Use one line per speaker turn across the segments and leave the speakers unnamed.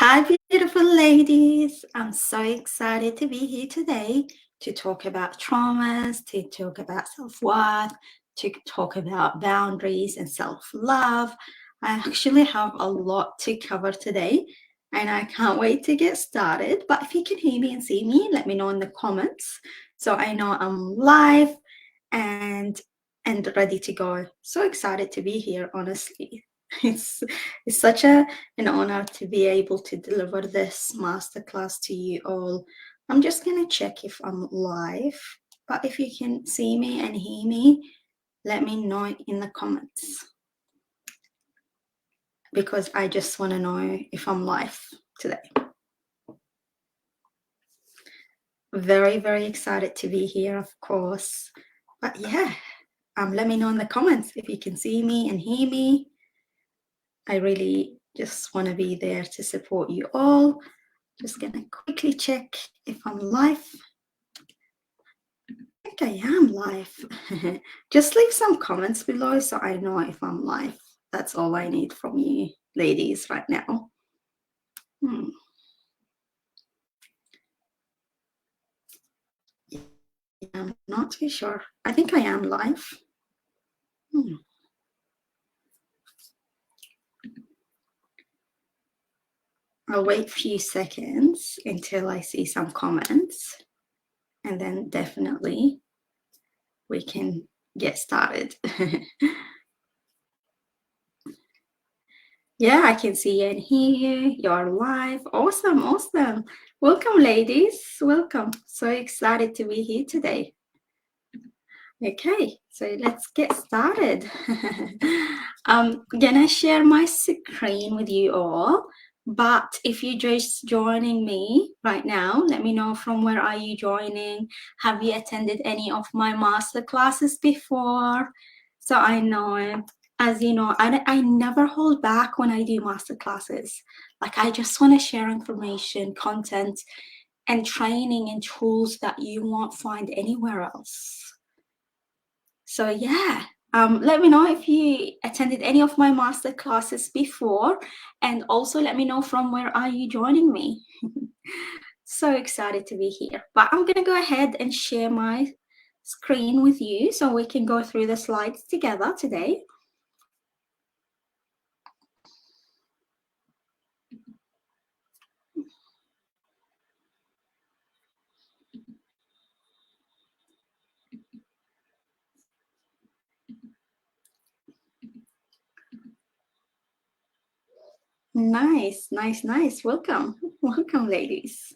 Hi, beautiful ladies. I'm so excited to be here today to talk about traumas, to talk about self worth, to talk about boundaries and self love. I actually have a lot to cover today and I can't wait to get started. But if you can hear me and see me, let me know in the comments so I know I'm live and ready to go. So excited to be here, honestly. It's it's such an honor to be able to deliver this masterclass to you all. I'm just gonna check if I'm live, but if you can see me and hear me, let me know in the comments because I just want to know if I'm live today. Very, very excited to be here, of course. But yeah, let me know in the comments if you can see me and hear me. I really just want to be there to support you all. Just gonna quickly check if I'm live. I think I am live. Just leave some comments below so I know if I'm live. That's all I need from you ladies right now. I'm not too sure. I think I am live. I'll wait a few seconds until I see some comments and then definitely we can get started. Yeah, I can see and hear you. You're live. Awesome, awesome. Welcome, ladies. Welcome. So excited to be here today. Okay, so let's get started. I'm gonna share my screen with you all, but if you're just joining me right now, let me know from where are you joining. Have you attended any of my master classes before? So I know, as you know, I never hold back when I do master classes. Like I just want to share information, content, and training and tools that you won't find anywhere else. So yeah, let me know if you attended any of my master classes before, and also let me know from where are you joining me. So excited to be here. But I'm gonna go ahead and share my screen with you so we can go through the slides together today. Nice, nice, nice. Welcome, welcome, ladies.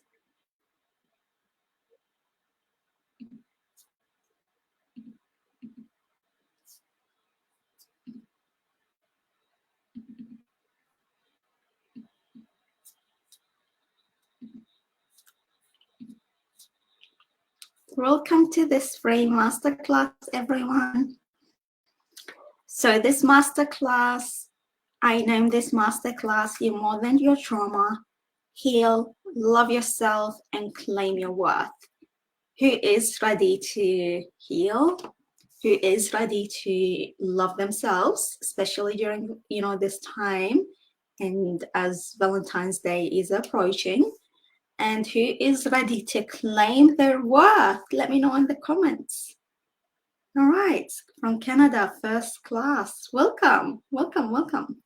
Welcome to this free masterclass, everyone. So this masterclass, I named this masterclass, You're More Than Your Trauma, Heal, Love Yourself, and Claim Your Worth. Who is ready to heal? Who is ready to love themselves, especially during, this time and as Valentine's Day is approaching? And who is ready to claim their worth? Let me know in the comments. All right, from Canada, first class. Welcome, welcome, welcome.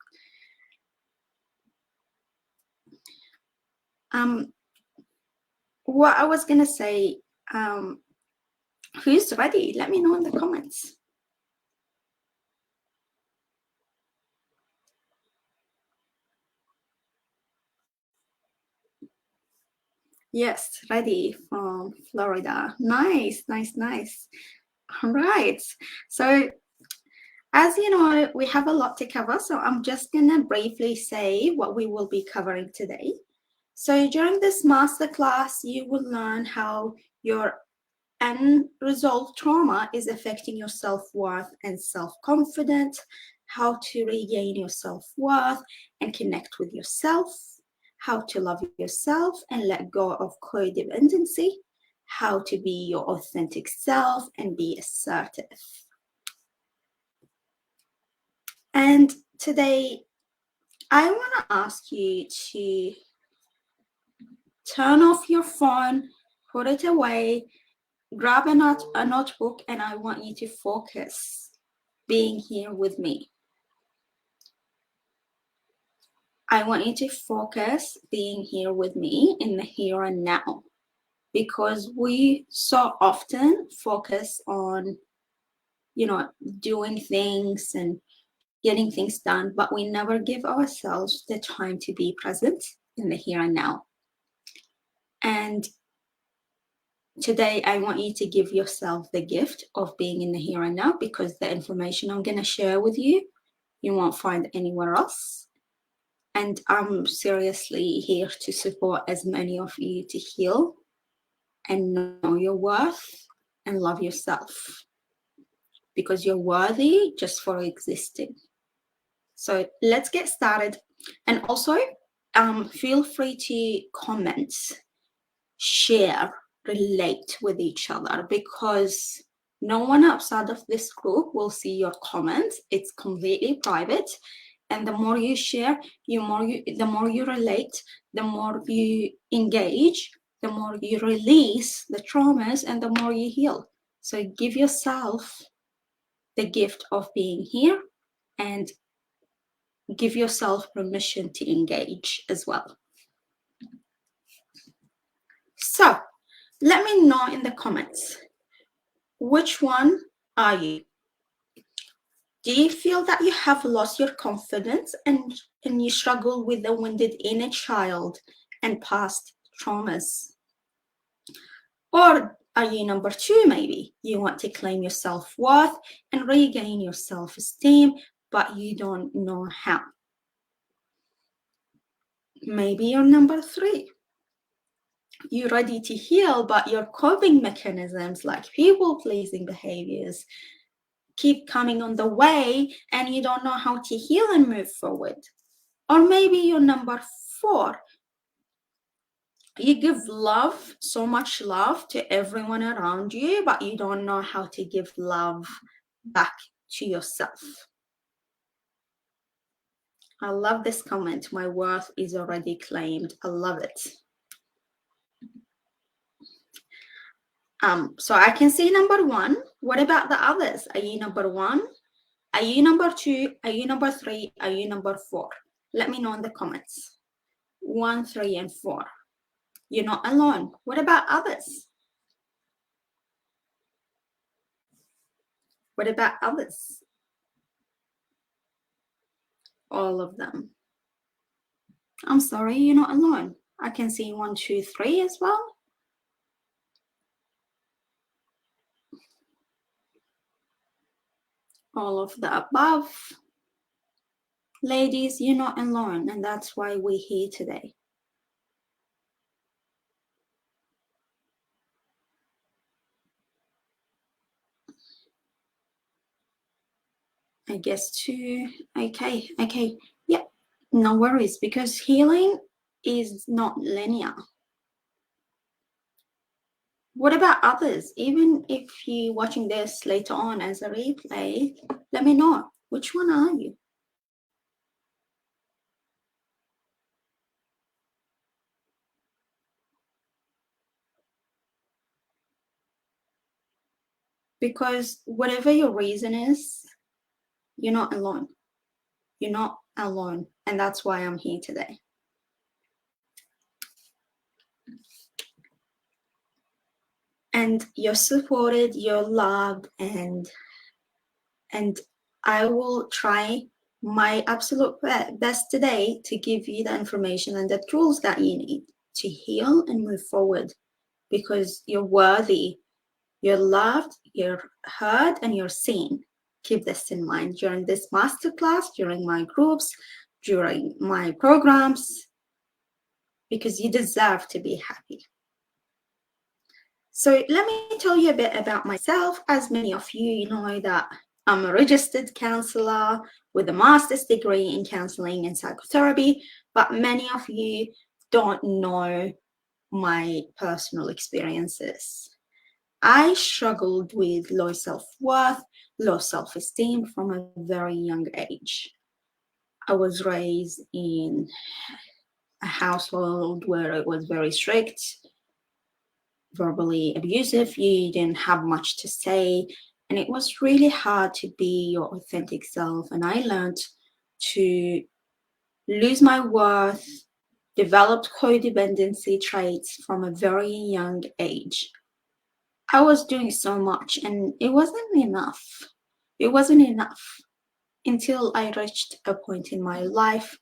What I was gonna say, who's ready? Let me know in the comments. Yes, ready from Florida. Nice, nice, nice. All right. So as you know, we have a lot to cover. So I'm just gonna briefly say what we will be covering today. So during this masterclass, you will learn how your unresolved trauma is affecting your self-worth and self-confidence, how to regain your self-worth and connect with yourself, how to love yourself and let go of codependency, how to be your authentic self and be assertive. And today, I want to ask you to turn off your phone, put it away, grab a notebook, and I want you to focus being here with me. I want you to focus being here with me in the here and now, because we so often focus on, doing things and getting things done, but we never give ourselves the time to be present in the here and now. And today, I want you to give yourself the gift of being in the here and now, because the information I'm going to share with you, you won't find anywhere else. And I'm seriously here to support as many of you to heal and know your worth and love yourself, because you're worthy just for existing. So let's get started. And also, feel free to comment, share, relate with each other, because no one outside of this group will see your comments. It's completely private. And the more you share, the more you relate, the more you engage, the more you release the traumas, and the more you heal. So give yourself the gift of being here, and give yourself permission to engage as well. So let me know in the comments, which one are you? Do you feel that you have lost your confidence and you struggle with the wounded inner child and past traumas? Or are you number two, maybe? You want to claim your self-worth and regain your self-esteem, but you don't know how. Maybe you're number three. You're ready to heal, but your coping mechanisms like people-pleasing behaviors keep coming on the way, and you don't know how to heal and move forward. Or maybe you're number four. You give love, so much love to everyone around you, but you don't know how to give love back to yourself. I love this comment. My worth is already claimed. I love it. So I can see number one. What about the others? Are you number one? Are you number two? Are you number three? Are you number four? Let me know in the comments. 1, 3, and 4. You're not alone. What about others? What about others? All of them. I'm sorry, you're not alone. I can see 1, 2, 3 as well. All of the above. Ladies, you're not alone, and that's why we're here today. I guess 2. Okay. Yep. No worries, because healing is not linear. What about others? Even if you're watching this later on as a replay, let me know. Which one are you? Because whatever your reason is, you're not alone. You're not alone. And that's why I'm here today. And you're supported, you're loved, and I will try my absolute best today to give you the information and the tools that you need to heal and move forward, because you're worthy, you're loved, you're heard, and you're seen. Keep this in mind during this masterclass, during my groups, during my programs, because you deserve to be happy. So let me tell you a bit about myself. As many of you know that I'm a registered counselor with a master's degree in counseling and psychotherapy, but many of you don't know my personal experiences. I struggled with low self-worth, low self-esteem from a very young age. I was raised in a household where it was very strict, verbally abusive. You didn't have much to say, and it was really hard to be your authentic self. And I learned to lose my worth, developed codependency traits from a very young age. I was doing so much and it wasn't enough. It wasn't enough until I reached a point in my life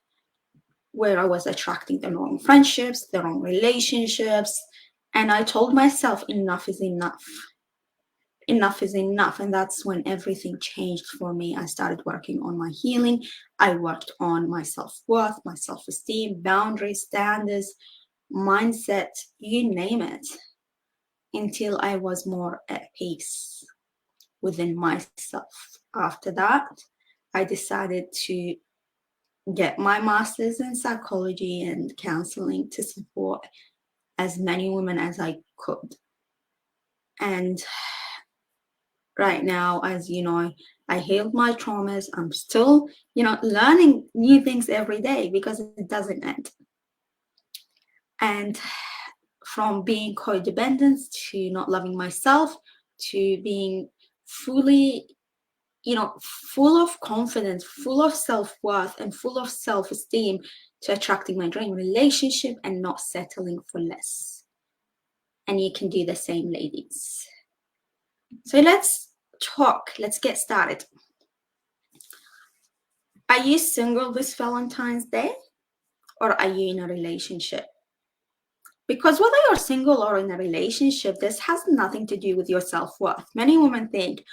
where I was attracting the wrong friendships, the wrong relationships. And I told myself, enough is enough. Enough is enough. And that's when everything changed for me. I started working on my healing. I worked on my self-worth, my self-esteem, boundaries, standards, mindset, you name it, until I was more at peace within myself. After that, I decided to get my master's in psychology and counseling to support as many women as I could. And right now, as you know, I healed my traumas. I'm still, learning new things every day because it doesn't end. And from being codependent to not loving myself to being fully, full of confidence, full of self-worth and full of self-esteem to attracting my dream relationship and not settling for less. And you can do the same, ladies. So let's talk. Let's get started. Are you single this Valentine's Day, or are you in a relationship? Because whether you're single or in a relationship, this has nothing to do with your self-worth. Many women think,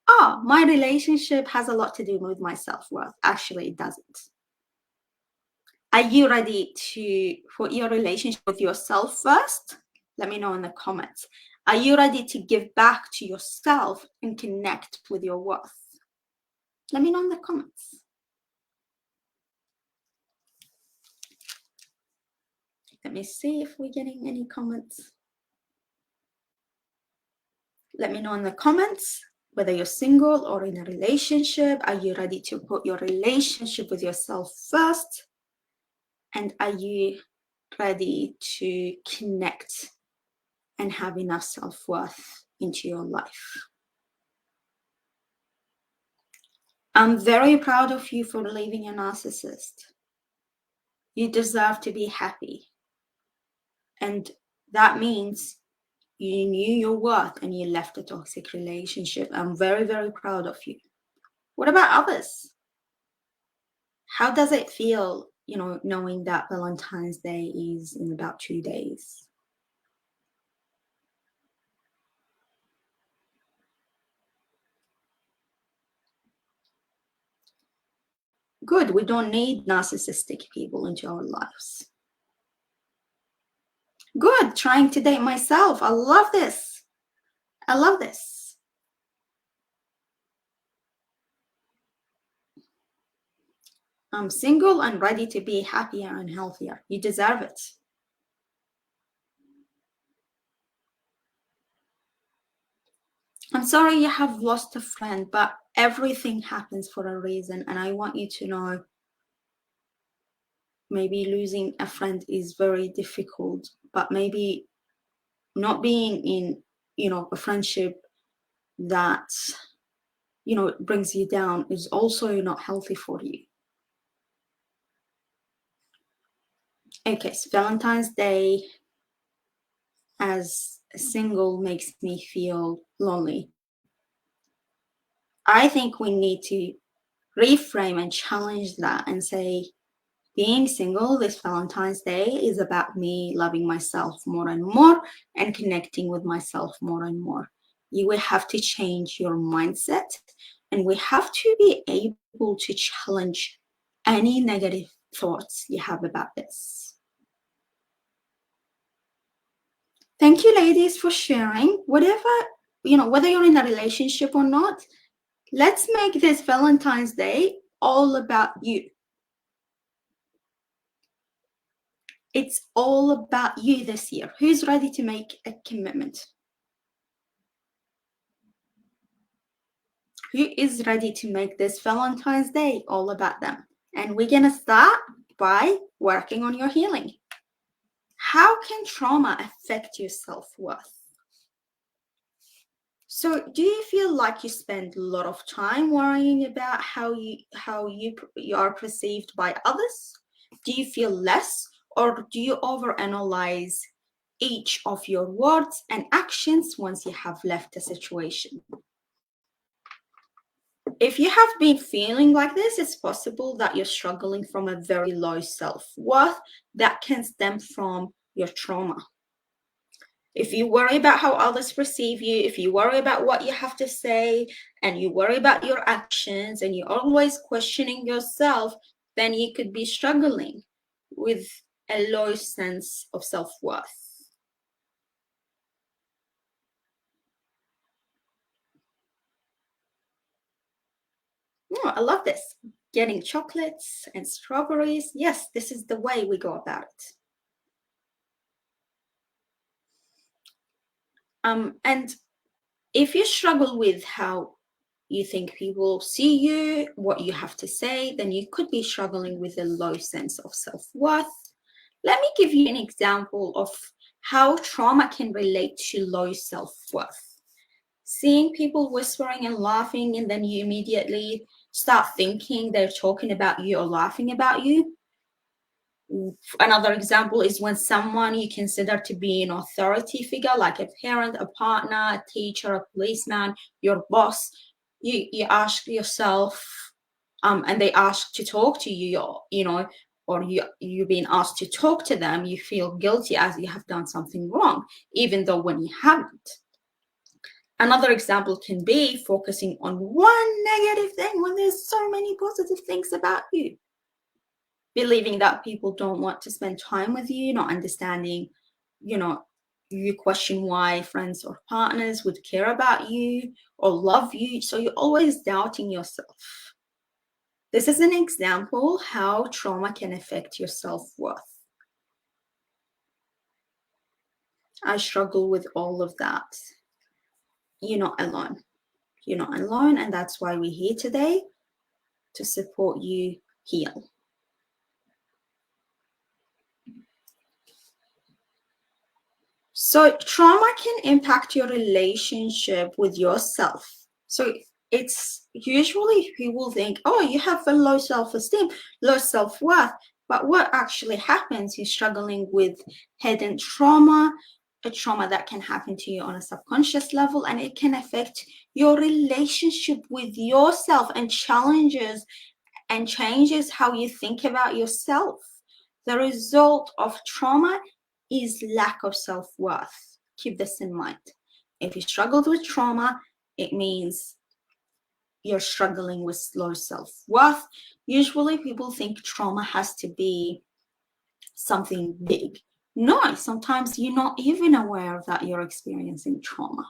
oh, my relationship has a lot to do with my self-worth. Actually, it doesn't. Are you ready to put your relationship with yourself first? Let me know in the comments. Are you ready to give back to yourself and connect with your worth? Let me know in the comments. Let me see if we're getting any comments. Let me know in the comments whether you're single or in a relationship. Are you ready to put your relationship with yourself first? And are you ready to connect and have enough self-worth into your life? I'm very proud of you for leaving a narcissist. You deserve to be happy. And that means you knew your worth and you left a toxic relationship. I'm very, very proud of you. What about others? How does it feel, knowing that Valentine's Day is in about 2 days? Good. We don't need narcissistic people into our lives. Good. Trying to date myself. I love this. I love this. I'm single and ready to be happier and healthier. You deserve it. I'm sorry you have lost a friend, but everything happens for a reason. And I want you to know, maybe losing a friend is very difficult, but maybe not being in, a friendship that, brings you down is also not healthy for you. Okay, so Valentine's Day as a single makes me feel lonely. I think we need to reframe and challenge that and say, being single this Valentine's Day is about me loving myself more and more and connecting with myself more and more. You will have to change your mindset, and we have to be able to challenge any negative thoughts you have about this. Thank you, ladies, for sharing. Whether you're in a relationship or not, let's make this Valentine's Day all about you. It's all about you this year. Who's ready to make a commitment? Who is ready to make this Valentine's Day all about them? And we're gonna start by working on your healing. How can trauma affect your self-worth? So do you feel like you spend a lot of time worrying about how you are perceived by others? Do you feel less, or do you overanalyze each of your words and actions once you have left a situation? If you have been feeling like this, it's possible that you're struggling from a very low self-worth that can stem from your trauma. If you worry about how others perceive you, if you worry about what you have to say, and you worry about your actions, and you're always questioning yourself, then you could be struggling with a low sense of self-worth. Oh, I love this. Getting chocolates and strawberries. Yes, this is the way we go about it. And if you struggle with how you think people see you, what you have to say, then you could be struggling with a low sense of self-worth. Let me give you an example of how trauma can relate to low self-worth. Seeing people whispering and laughing, and then you immediately start thinking they're talking about you or laughing about you. Another example is when someone you consider to be an authority figure, like a parent, a partner, a teacher, a policeman, your boss, you ask yourself, and they ask to talk to you, or you've been asked to talk to them, you feel guilty as you have done something wrong, even though when you haven't. Another example can be focusing on one negative thing when there's so many positive things about you. Believing that people don't want to spend time with you, not understanding, you question why friends or partners would care about you or love you. So you're always doubting yourself. This is an example how trauma can affect your self-worth. I struggle with all of that. You're not alone. You're not alone, and that's why we're here today, to support you heal. So trauma can impact your relationship with yourself. So it's usually people think, oh, you have a low self-esteem, low self-worth. But what actually happens, you're struggling with hidden trauma, a trauma that can happen to you on a subconscious level, and it can affect your relationship with yourself and changes how you think about yourself. The result of trauma is lack of self-worth. Keep this in mind. If you struggled with trauma, it means you're struggling with low self-worth. Usually people think trauma has to be something big. No, sometimes you're not even aware that you're experiencing trauma.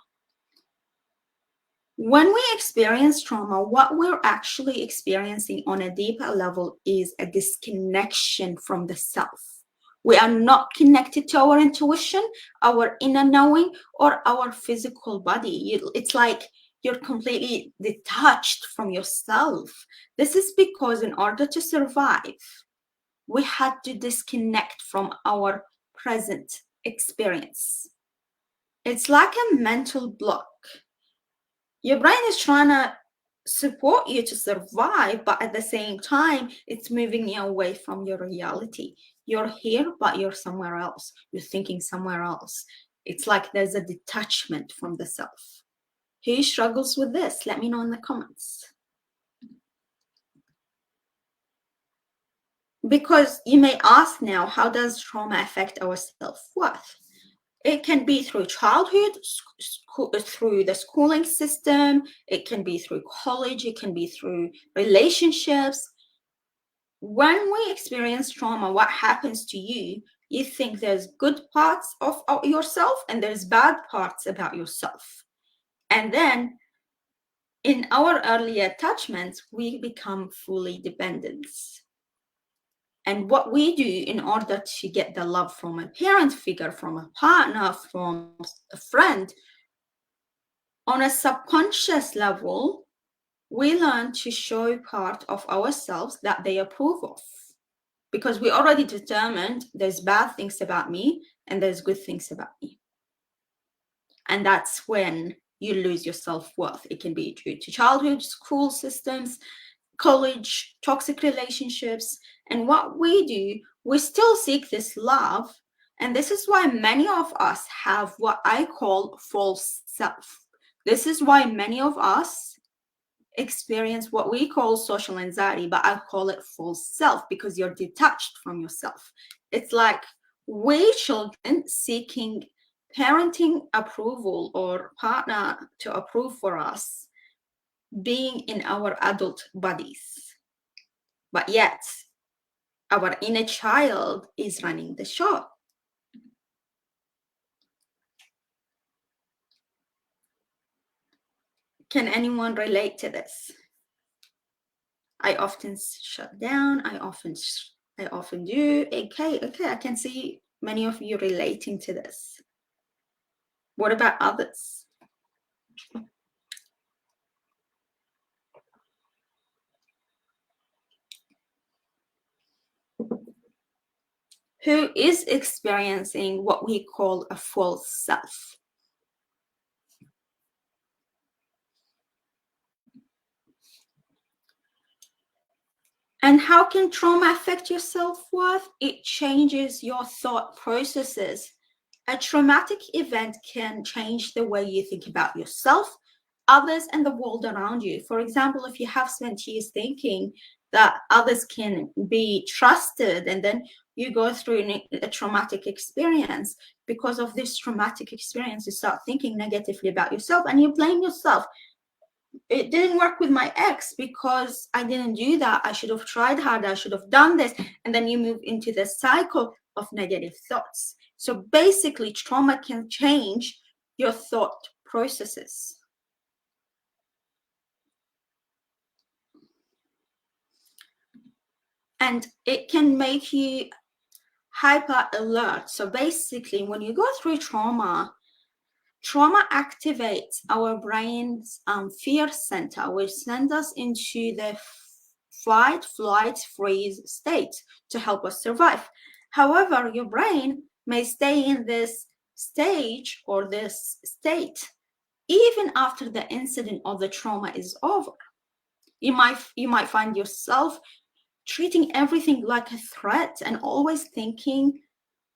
When we experience trauma, what we're actually experiencing on a deeper level is a disconnection from the self. We are not connected to our intuition, our inner knowing, or our physical body. It's like you're completely detached from yourself. This is because in order to survive, we had to disconnect from our present experience. It's like a mental block. Your brain is trying to support you to survive, but at the same time, it's moving you away from your reality. You're here, but you're somewhere else. You're thinking somewhere else. It's like there's a detachment from the self. Who struggles with this? Let me know in the comments. Because you may ask now, how does trauma affect our self-worth? It can be through childhood, through the schooling system. It can be through college. It can be through relationships. When we experience trauma, what happens to you? You think there's good parts of yourself and there's bad parts about yourself. And then in our early attachments, we become fully dependent. And what we do in order to get the love from a parent figure, from a partner, from a friend, on a subconscious level, we learn to show part of ourselves that they approve of. because we already determined there's bad things about me and there's good things about me. And that's when you lose your self-worth. It can be due to childhood, school systems, college, toxic relationships. And what we do, we still seek this love. And this is why many of us have what I call false self. This is why many of us experience what we call social anxiety, but I call it false self, because you're detached from yourself. It's like we children seeking parenting approval or partner to approve for us, being in our adult bodies, but yet our inner child is running the show. Can anyone relate to this? I often shut down. I often do. Okay, I can see many of you relating to this. What about others? Who is experiencing what we call a false self? And how can trauma affect your self-worth? It changes your thought processes. A traumatic event can change the way you think about yourself, others, and the world around you. For example, if you have spent years thinking that others can be trusted, and then you go through a traumatic experience, because of this traumatic experience, you start thinking negatively about yourself and you blame yourself. It didn't work with my ex because I didn't do that. I should have tried harder. I should have done this. And then you move into the cycle of negative thoughts. So basically, trauma can change your thought processes. And it can make you hyper alert. So basically, when you go through trauma activates our brain's fear center, which sends us into the fight, flight, freeze state to help us survive. However, your brain may stay in this stage or this state even after the incident or the trauma is over. You might find yourself treating everything like a threat and always thinking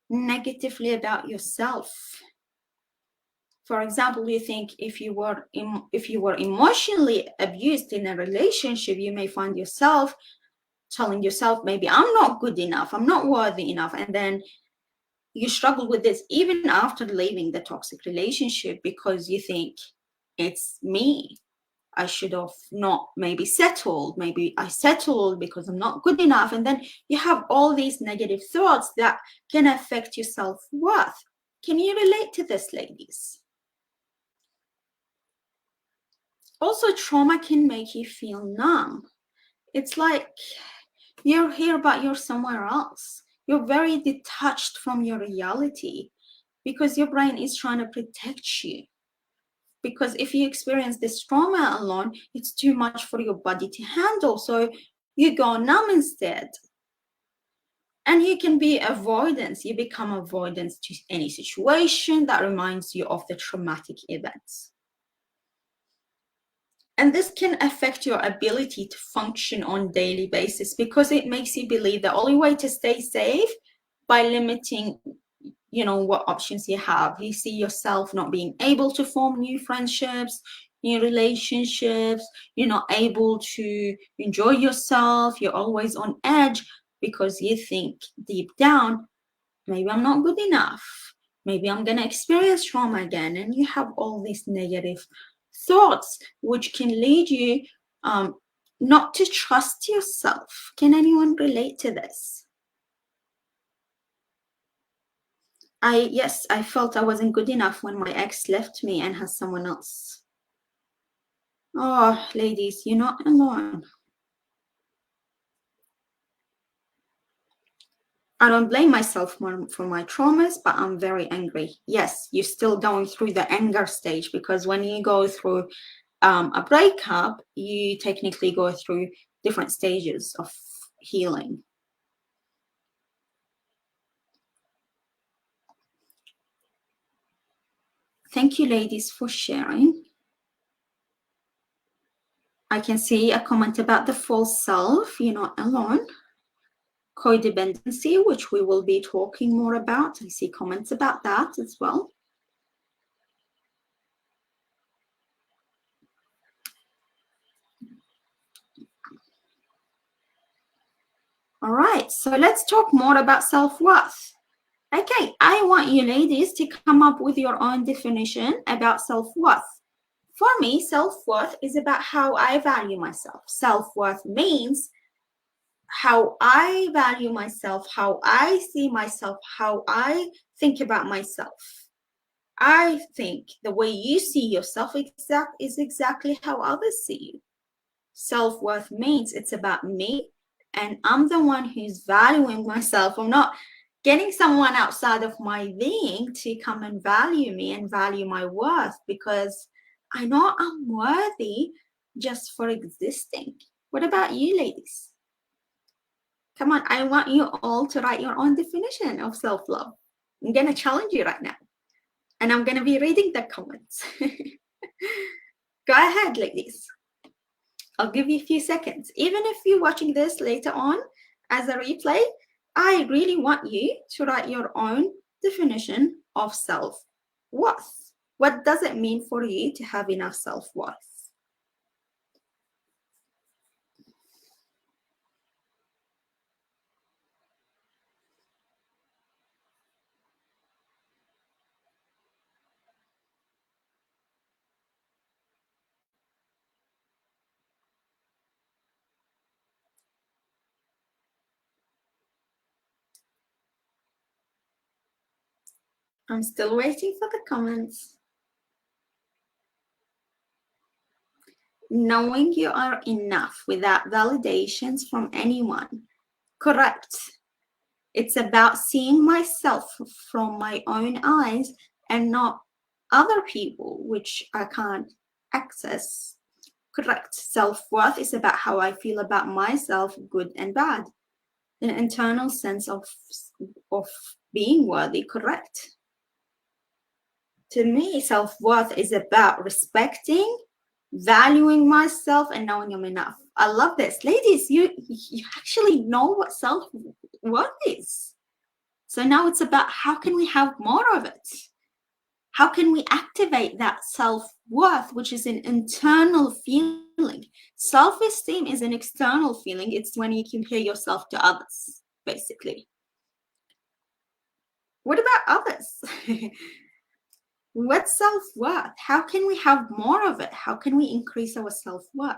negatively about yourself. For example, you think if you were emotionally abused in a relationship, you may find yourself telling yourself, maybe I'm not good enough, I'm not worthy enough. And then you struggle with this even after leaving the toxic relationship, because you think it's me. I should have not maybe settled. Maybe I settled because I'm not good enough. And then you have all these negative thoughts that can affect your self-worth. Can you relate to this, ladies? Also, trauma can make you feel numb. It's like you're here, but you're somewhere else. You're very detached from your reality because your brain is trying to protect you. Because if you experience this trauma alone, it's too much for your body to handle. So you go numb instead. And you can be avoidance. You become avoidance to any situation that reminds you of the traumatic events. And this can affect your ability to function on a daily basis, because it makes you believe the only way to stay safe by limiting, what options you have. You see yourself not being able to form new friendships, new relationships. You're not able to enjoy yourself. You're always on edge because you think deep down, maybe I'm not good enough. Maybe I'm going to experience trauma again. And you have all these negative thoughts, which can lead you not to trust yourself. Can anyone relate to this? I felt I wasn't good enough when my ex left me and has someone else. Oh, ladies, you're not alone. I don't blame myself for my traumas, but I'm very angry. Yes, you're still going through the anger stage, because when you go through a breakup, you technically go through different stages of healing. Thank you, ladies, for sharing. I can see a comment about the false self. You're not alone. Codependency, which we will be talking more about. I see comments about that as well. All right, so let's talk more about self-worth. Okay, I want you ladies to come up with your own definition about self-worth. For me, self-worth is about how I value myself. Self-worth means how I value myself, how I see myself, how I think about myself. I think the way you see yourself is exactly how others see you. Self-worth means it's about me, and I'm the one who's valuing myself. I'm not getting someone outside of my being to come and value me and value my worth, because I know I'm worthy just for existing. What about you, ladies? Come on, I want you all to write your own definition of self-love. I'm going to challenge you right now, and I'm going to be reading the comments. Go ahead, ladies. I'll give you a few seconds. Even if you're watching this later on as a replay, I really want you to write your own definition of self-worth. What does it mean for you to have enough self-worth? I'm still waiting for the comments. Knowing you are enough without validations from anyone. Correct. It's about seeing myself from my own eyes and not other people, which I can't access. Correct. Self-worth is about how I feel about myself, good and bad. An internal sense of being worthy. Correct. To me, self-worth is about respecting, valuing myself, and knowing I'm enough. I love this. Ladies, you actually know what self-worth is. So now it's about how can we have more of it? How can we activate that self-worth, which is an internal feeling? Self-esteem is an external feeling. It's when you compare yourself to others, basically. What about others? What's self-worth? How can we have more of it? How can we increase our self-worth?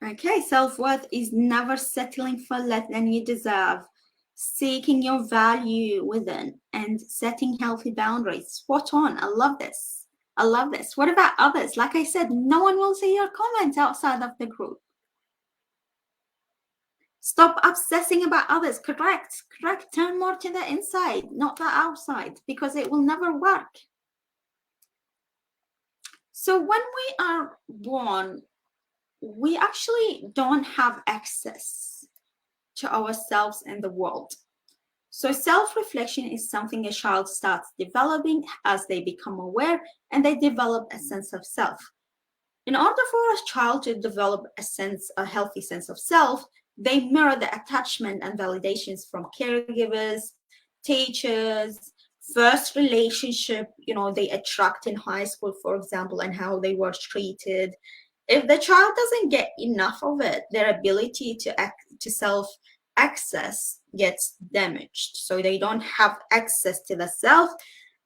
Okay, self-worth is never settling for less than you deserve, seeking your value within, and setting healthy boundaries. Spot on. I love this. I love this. What about others? Like I said, no one will see your comments outside of the group. Stop obsessing about others. Correct. Correct. Turn more to the inside, not the outside, because it will never work. So when we are born, we actually don't have access to ourselves and the world. So self-reflection is something a child starts developing as they become aware and they develop a sense of self. In order for a child to develop a healthy sense of self, they mirror the attachment and validations from caregivers, teachers, first relationship, they attract in high school, for example, and how they were treated. If the child doesn't get enough of it, their ability to self-access gets damaged. So they don't have access to the self.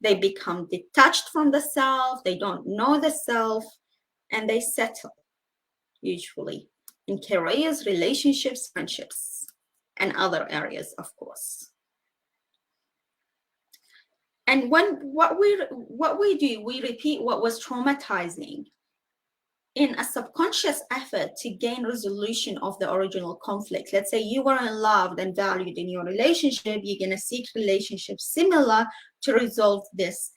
They become detached from the self. They don't know the self, and they settle, usually, in careers, relationships, friendships, and other areas, of course. And what we do, we repeat what was traumatizing. in a subconscious effort to gain resolution of the original conflict. Let's say you weren't loved and valued in your relationship, you're going to seek relationships similar to resolve this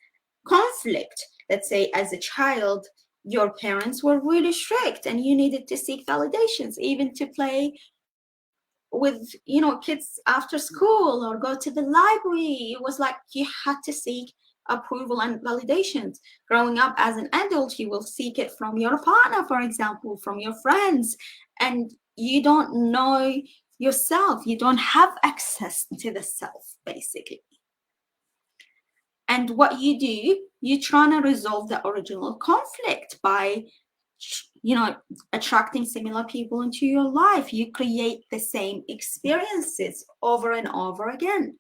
conflict. Let's say as a child, your parents were really strict and you needed to seek validations, even to play with, you know, kids after school or go to the library. It was like you had to seek approval and validations. Growing up as an adult, you will seek it from your partner, for example, from your friends, and you don't know yourself. You don't have access to the self, basically. And what you do, you're trying to resolve the original conflict by, you know, attracting similar people into your life. You create the same experiences over and over again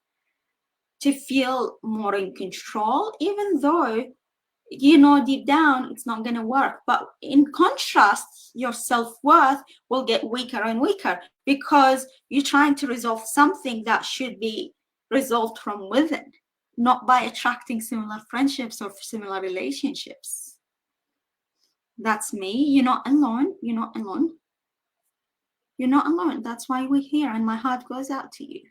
to feel more in control, even though you know deep down it's not going to work. But in contrast, your self-worth will get weaker and weaker because you're trying to resolve something that should be resolved from within, not by attracting similar friendships or similar relationships. That's me. You're not alone. You're not alone. You're not alone. That's why we're here, and my heart goes out to you.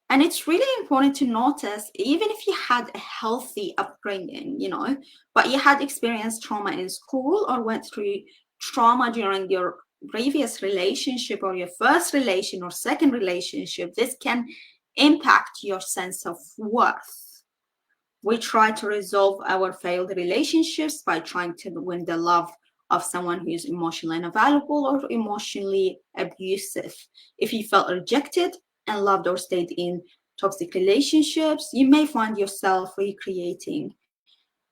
And it's really important to notice, even if you had a healthy upbringing, you know, but you had experienced trauma in school or went through trauma during your previous relationship or your first relation or second relationship, this can impact your sense of worth. We try to resolve our failed relationships by trying to win the love of someone who is emotionally unavailable or emotionally abusive. If you felt rejected and loved or stayed in toxic relationships, you may find yourself recreating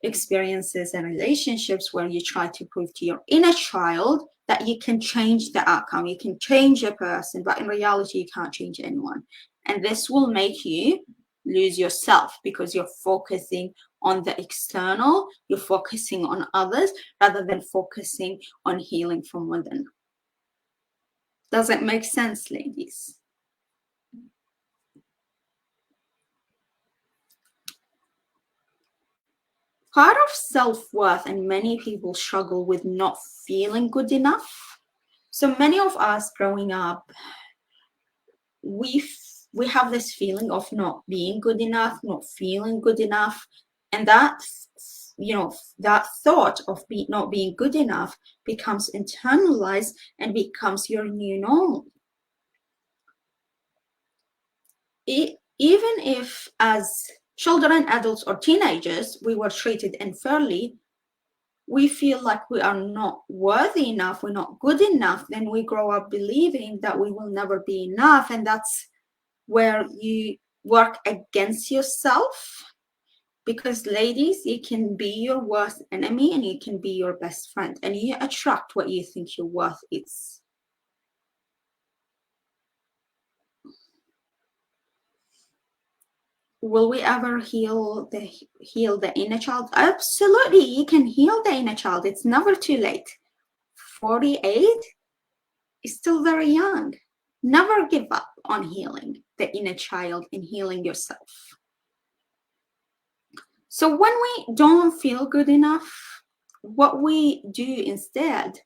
experiences and relationships where you try to prove to your inner child that you can change the outcome, you can change a person, but in reality, you can't change anyone. And this will make you lose yourself because you're focusing on the external, you're focusing on others rather than focusing on healing from within. Does it make sense, ladies? Part of self-worth, and many people struggle with not feeling good enough. So many of us growing up, we have this feeling of not being good enough, not feeling good enough, and that, you know, that thought of not being good enough becomes internalized and becomes your new normal. Even if as children, adults, or teenagers we were treated unfairly, we feel like we are not worthy enough, we're not good enough, then we grow up believing that we will never be enough. And that's where you work against yourself. Because ladies, you can be your worst enemy and you can be your best friend, and you attract what you think your worth is. Will we ever heal the inner child? Absolutely, you can heal the inner child. It's never too late. 48 is still very young. Never give up on healing the inner child and healing yourself. So when we don't feel good enough, what we do instead,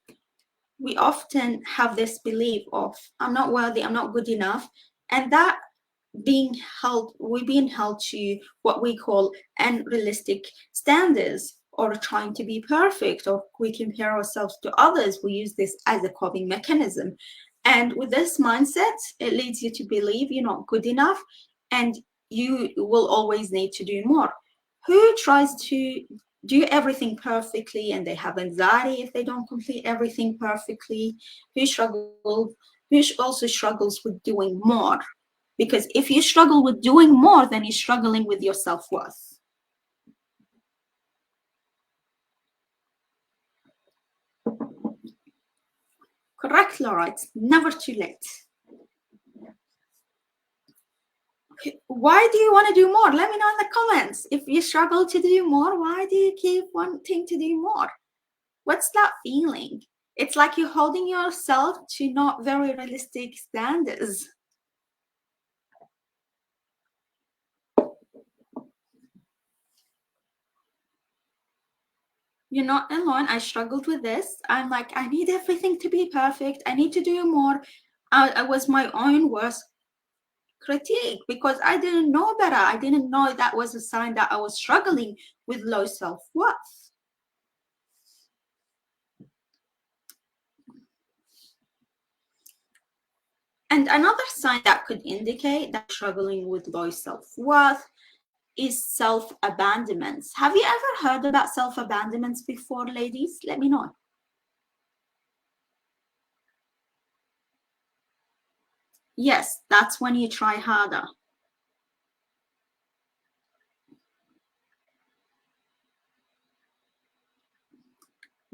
we often have this belief of, I'm not worthy, I'm not good enough. And that we're being held to what we call unrealistic standards, or trying to be perfect, or we compare ourselves to others. We use this as a coping mechanism. And with this mindset, it leads you to believe you're not good enough and you will always need to do more. Who tries to do everything perfectly and they have anxiety if they don't complete everything perfectly? Who also struggles with doing more? Because if you struggle with doing more, then you're struggling with your self-worth. Correct, Laura. It's never too late. Why do you want to do more? Let me know in the comments. If you struggle to do more, why do you keep wanting to do more? What's that feeling? It's like you're holding yourself to not very realistic standards. You're not alone. I struggled with this. I'm like, I need everything to be perfect. I need to do more. I was my own worst critique because I didn't know better. I didn't know that was a sign that I was struggling with low self-worth. And another sign that could indicate that struggling with low self-worth is self-abandonments. Have you ever heard about self-abandonments before, ladies? Let me know. Yes, that's when you try harder.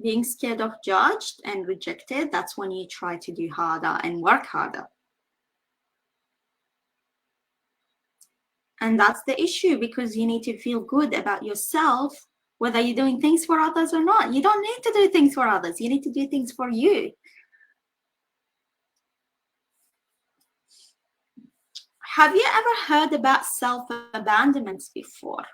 Being scared of judged and rejected, that's when you try to do harder and work harder. And that's the issue, because you need to feel good about yourself, whether you're doing things for others or not. You don't need to do things for others. You need to do things for you. Have you ever heard about self-abandonments before?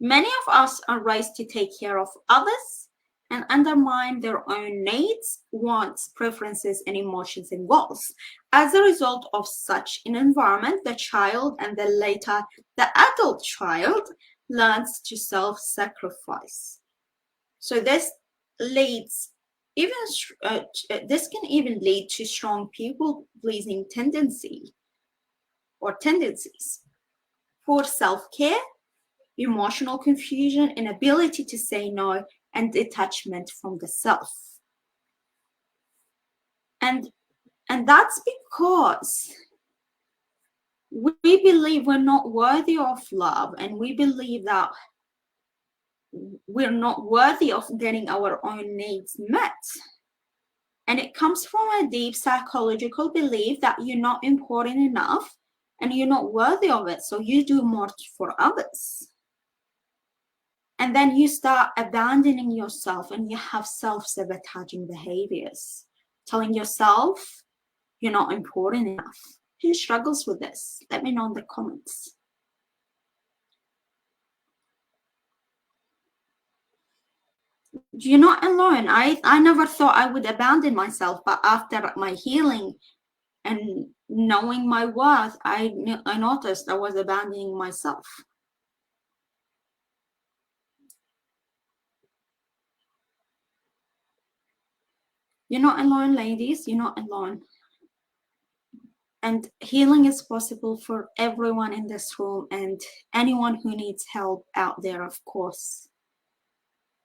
Many of us are raised to take care of others and undermine their own needs, wants, preferences, and emotions and goals. As a result of such an environment, the child and then later the adult child learns to self-sacrifice. So this leads even this can even lead to strong people-pleasing tendencies. Poor self-care, emotional confusion, inability to say no, and detachment from the self. And that's because we believe we're not worthy of love, and we believe that we're not worthy of getting our own needs met. And it comes from a deep psychological belief that you're not important enough and you're not worthy of it, so you do more for others. And then you start abandoning yourself and you have self-sabotaging behaviors, telling yourself you're not important enough. Who struggles with this? Let me know in the comments. You're not alone. I never thought I would abandon myself, but after my healing and knowing my worth, I noticed I was abandoning myself. You're not alone, ladies. You're not alone. And healing is possible for everyone in this room and anyone who needs help out there, of course.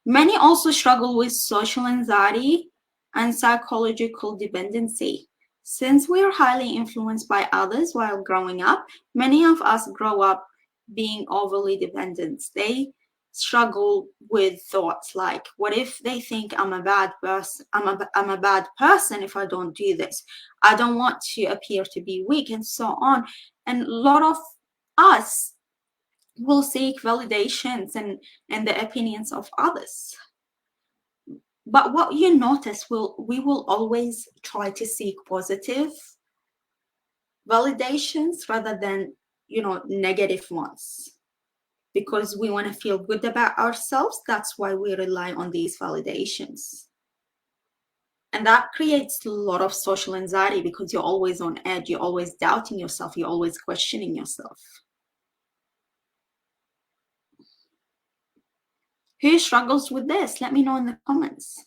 Many also struggle with social anxiety and psychological dependency. Since we are highly influenced by others while growing up, many of us grow up being overly dependent. They struggle with thoughts like, what if they think I'm a bad person? I'm a bad person if I don't do this. I don't want to appear to be weak, and so on. And a lot of us will seek validations and the opinions of others. But what you notice, we will always try to seek positive validations rather than, negative ones, because we want to feel good about ourselves. That's why we rely on these validations. And that creates a lot of social anxiety because you're always on edge, you're always doubting yourself, you're always questioning yourself. Who struggles with this? Let me know in the comments.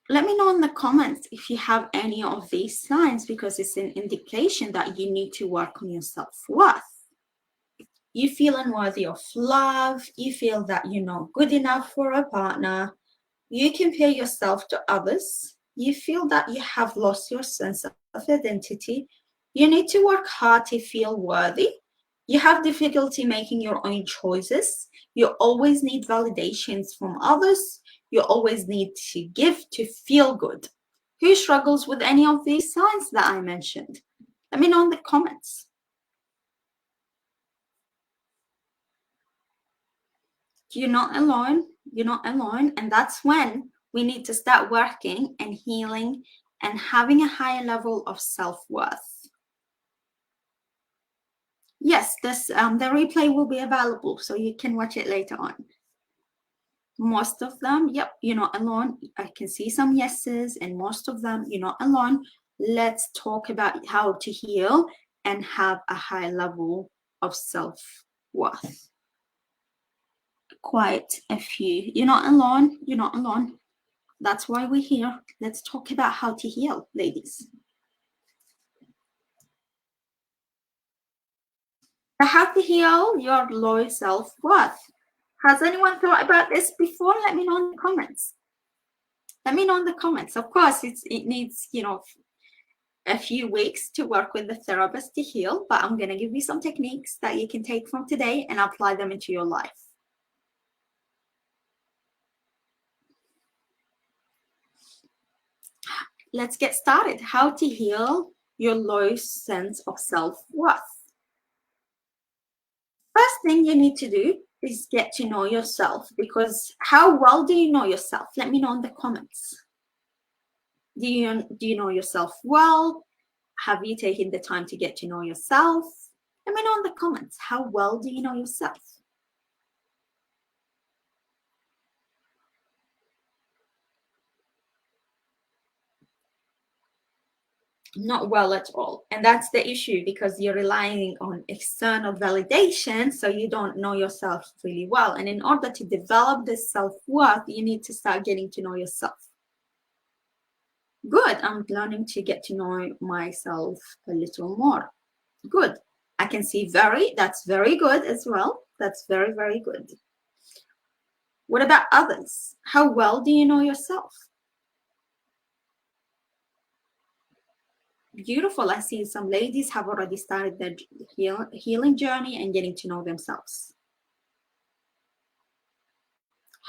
Let me know in the comments if you have any of these signs, because it's an indication that you need to work on your self-worth. You feel unworthy of love. You feel that you're not good enough for a partner. You compare yourself to others. You feel that you have lost your sense of identity. You need to work hard to feel worthy. You have difficulty making your own choices. You always need validations from others. You always need to give to feel good. Who struggles with any of these signs that I mentioned? Let me know in the comments. You're not alone. You're not alone. And that's when we need to start working and healing and having a higher level of self-worth. Yes, this the replay will be available, so you can watch it later on. Most of them, yep, you're not alone. I can see some yeses, and most of them, you're not alone. Let's talk about how to heal and have a high level of self-worth. Quite a few. You're not alone. You're not alone. That's why we're here. Let's talk about how to heal, ladies. How to heal your low self-worth. Has anyone thought about this before? Let me know in the comments. Let me know in the comments. Of course, it needs, a few weeks to work with the therapist to heal, but I'm going to give you some techniques that you can take from today and apply them into your life. Let's get started. How to heal your low sense of self-worth. First thing you need to do is get to know yourself, because how well do you know yourself? Let me know in the comments. Do you know yourself well? Have you taken the time to get to know yourself? Let me know in the comments. How well do you know yourself? Not well at all. And that's the issue, because you're relying on external validation, so you don't know yourself really well. And in order to develop this self-worth, you need to start getting to know yourself. Good. I'm learning to get to know myself a little more. Good. I can see that's very good as well. That's very, very good. What about others? How well do you know yourself? Beautiful. I see some ladies have already started their healing journey and getting to know themselves.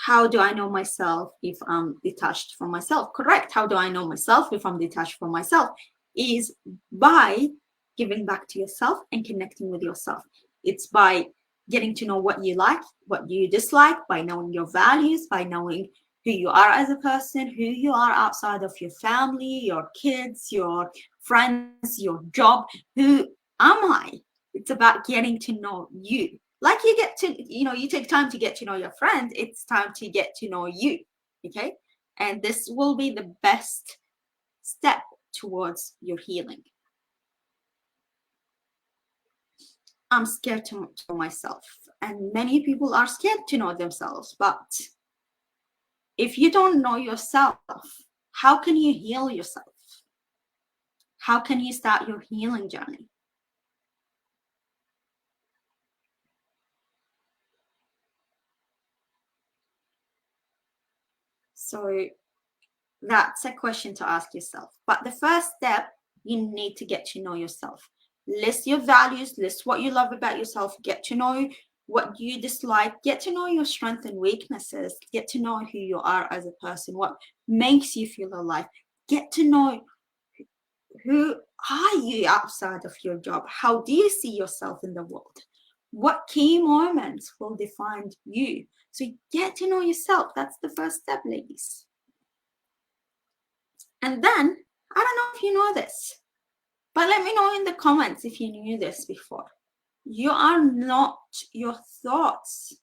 How do I know myself if I'm detached from myself? Correct. How do I know myself if I'm detached from myself? Is by giving back to yourself and connecting with yourself. It's by getting to know what you like, what you dislike, by knowing your values, by knowing who you are as a person, who you are outside of your family, your kids, your friends, your job. Who am I? It's about getting to know you. Like you get to, you take time to get to know your friend, it's time to get to know you. Okay. And this will be the best step towards your healing. I'm scared to know myself, and many people are scared to know themselves. But if you don't know yourself, how can you heal yourself? How can you start your healing journey? So that's a question to ask yourself. But the first step, you need to get to know yourself. List your values, list what you love about yourself, get to know what you dislike, get to know your strengths and weaknesses, get to know who you are as a person, what makes you feel alive, get to know who are you outside of your job, how do you see yourself in the world, what key moments will define you. So get to know yourself. That's the first step, ladies. And then, I don't know if you know this, but let me know in the comments if you knew this before. You are not your thoughts.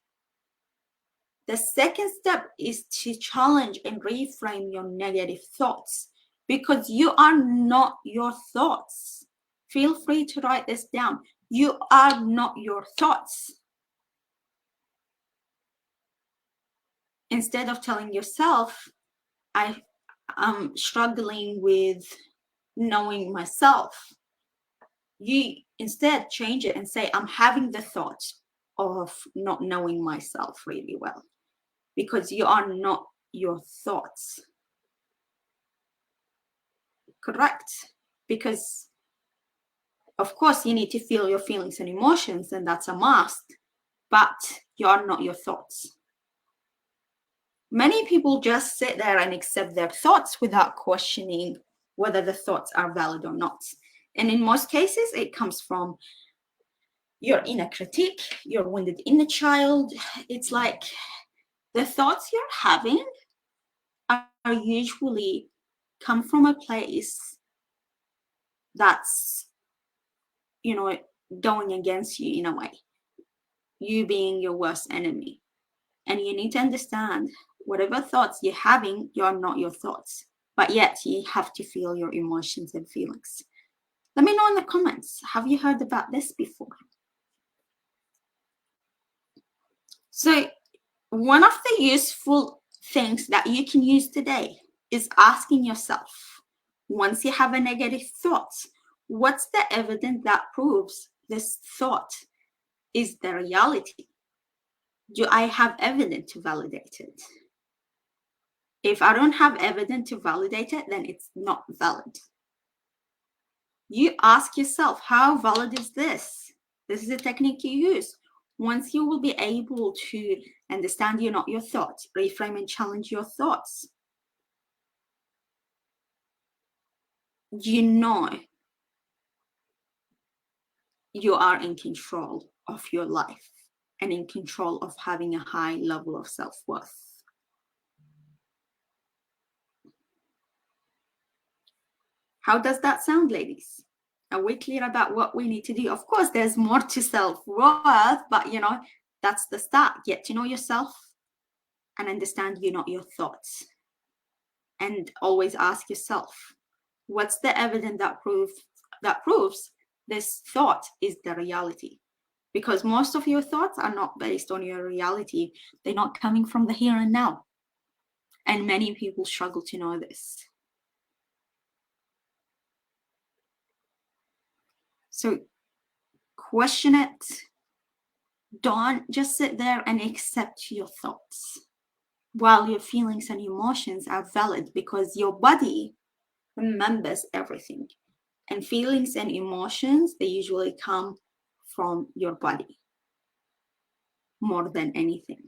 The second step is to challenge and reframe your negative thoughts, because you are not your thoughts. Feel free to write this down. You are not your thoughts. Instead of telling yourself, I'm struggling with knowing myself, you instead change it and say, I'm having the thought of not knowing myself really well, because you are not your thoughts. Correct? Because of course you need to feel your feelings and emotions, and that's a must, but you are not your thoughts. Many people just sit there and accept their thoughts without questioning whether the thoughts are valid or not. And in most cases, it comes from your inner critic, your wounded inner child. It's like the thoughts you're having are usually come from a place that's, going against you in a way, you being your worst enemy. And you need to understand whatever thoughts you're having, you're not your thoughts, but yet you have to feel your emotions and feelings. Let me know in the comments, have you heard about this before? So one of the useful things that you can use today is asking yourself, once you have a negative thought, what's the evidence that proves this thought is the reality? Do I have evidence to validate it? If I don't have evidence to validate it, then it's not valid. You ask yourself, how valid is this? This is a technique you use. Once you will be able to understand you're not your thoughts, reframe and challenge your thoughts, you know you are in control of your life and in control of having a high level of self-worth. How does that sound, ladies? Are we clear about what we need to do? Of course, there's more to self-worth, but that's the start. Get to know yourself and understand you're not your thoughts. And always ask yourself, what's the evidence that proves this thought is the reality? Because most of your thoughts are not based on your reality. They're not coming from the here and now. And many people struggle to know this. So question it. Don't just sit there and accept your thoughts. While your feelings and emotions are valid, because your body remembers everything. And feelings and emotions, they usually come from your body more than anything.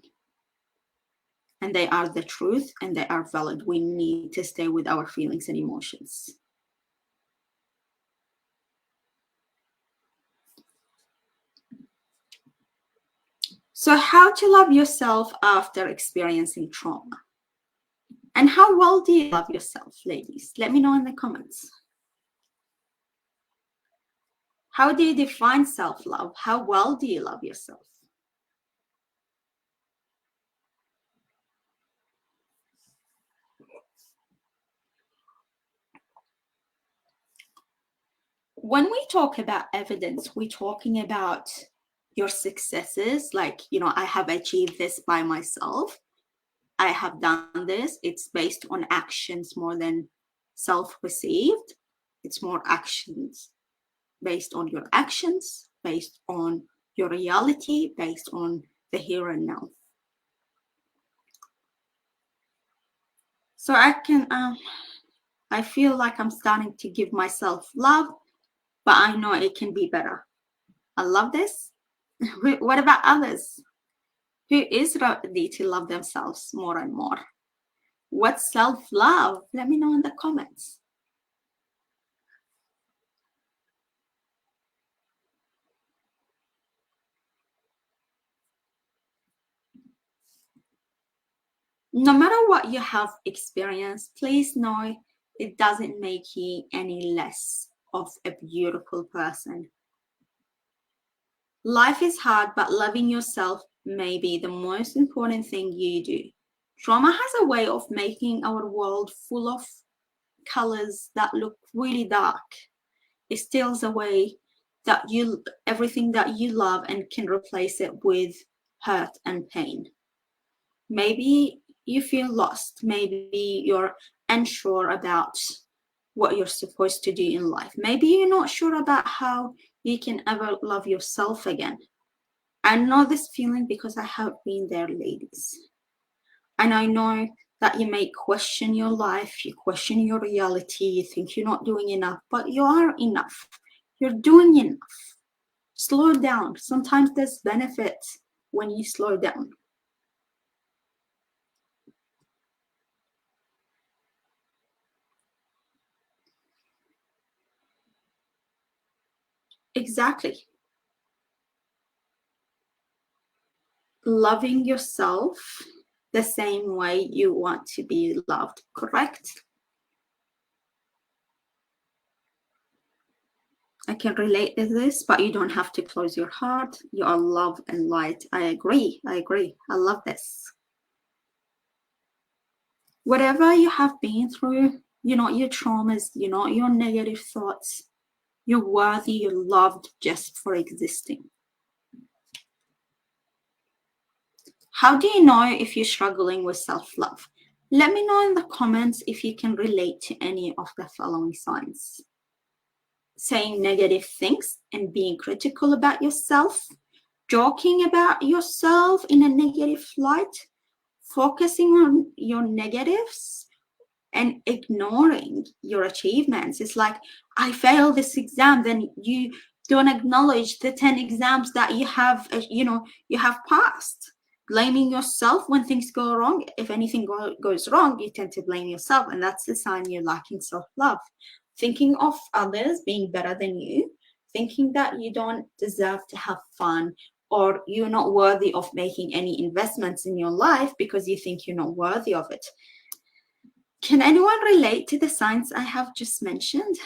And they are the truth and they are valid. We need to stay with our feelings and emotions. So how to love yourself after experiencing trauma? And how well do you love yourself, ladies? Let me know in the comments. How do you define self-love? How well do you love yourself? When we talk about evidence, we're talking about your successes, like, I have achieved this by myself. I have done this. It's based on actions more than self-perceived. It's more actions, based on your actions, based on your reality, based on the here and now. So I feel like I'm starting to give myself love, but I know it can be better. I love this. What about others? Who is ready to love themselves more and more? What's self-love? Let me know in the comments. No matter what you have experienced, please know it doesn't make you any less of a beautiful person. Life is hard, but loving yourself may be the most important thing you do. Trauma has a way of making our world full of colors that look really dark. It steals away everything that you love and can replace it with hurt and pain. Maybe you feel lost. Maybe you're unsure about what you're supposed to do in life. Maybe you're not sure about how you can ever love yourself again. I know this feeling because I have been there, ladies. And I know that you may question your life, you question your reality, you think you're not doing enough, but you are enough. You're doing enough. Slow down. Sometimes there's benefit when you slow down. Exactly. Loving yourself the same way you want to be loved, correct? I can relate to this, but you don't have to close your heart. You are love and light. I agree. I love this. Whatever you have been through, you're not your traumas, you're not your negative thoughts. You're worthy, you're loved just for existing. How do you know if you're struggling with self-love? Let me know in the comments if you can relate to any of the following signs. Saying negative things and being critical about yourself, joking about yourself in a negative light, focusing on your negatives, and ignoring your achievements. It's like, I failed this exam, then you don't acknowledge the 10 exams that you have, you have passed. Blaming yourself when things go wrong. If anything goes wrong, you tend to blame yourself, and that's the sign you're lacking self-love. Thinking of others being better than you, thinking that you don't deserve to have fun, or you're not worthy of making any investments in your life because you think you're not worthy of it. Can anyone relate to the signs I have just mentioned?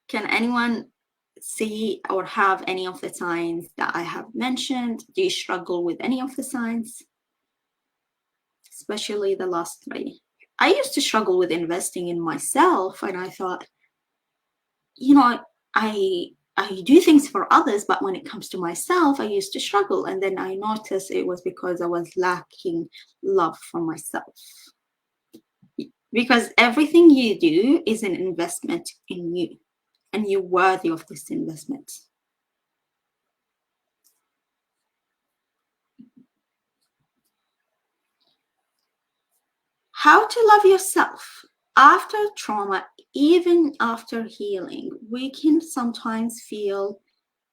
Can anyone see or have any of the signs that I have mentioned? Do you struggle with any of the signs? Especially the last 3. I used to struggle with investing in myself, and I thought, I do things for others, but when it comes to myself, I used to struggle. And then I noticed it was because I was lacking love for myself. Because everything you do is an investment in you, and you're worthy of this investment. How to love yourself. After trauma, even after healing, we can sometimes feel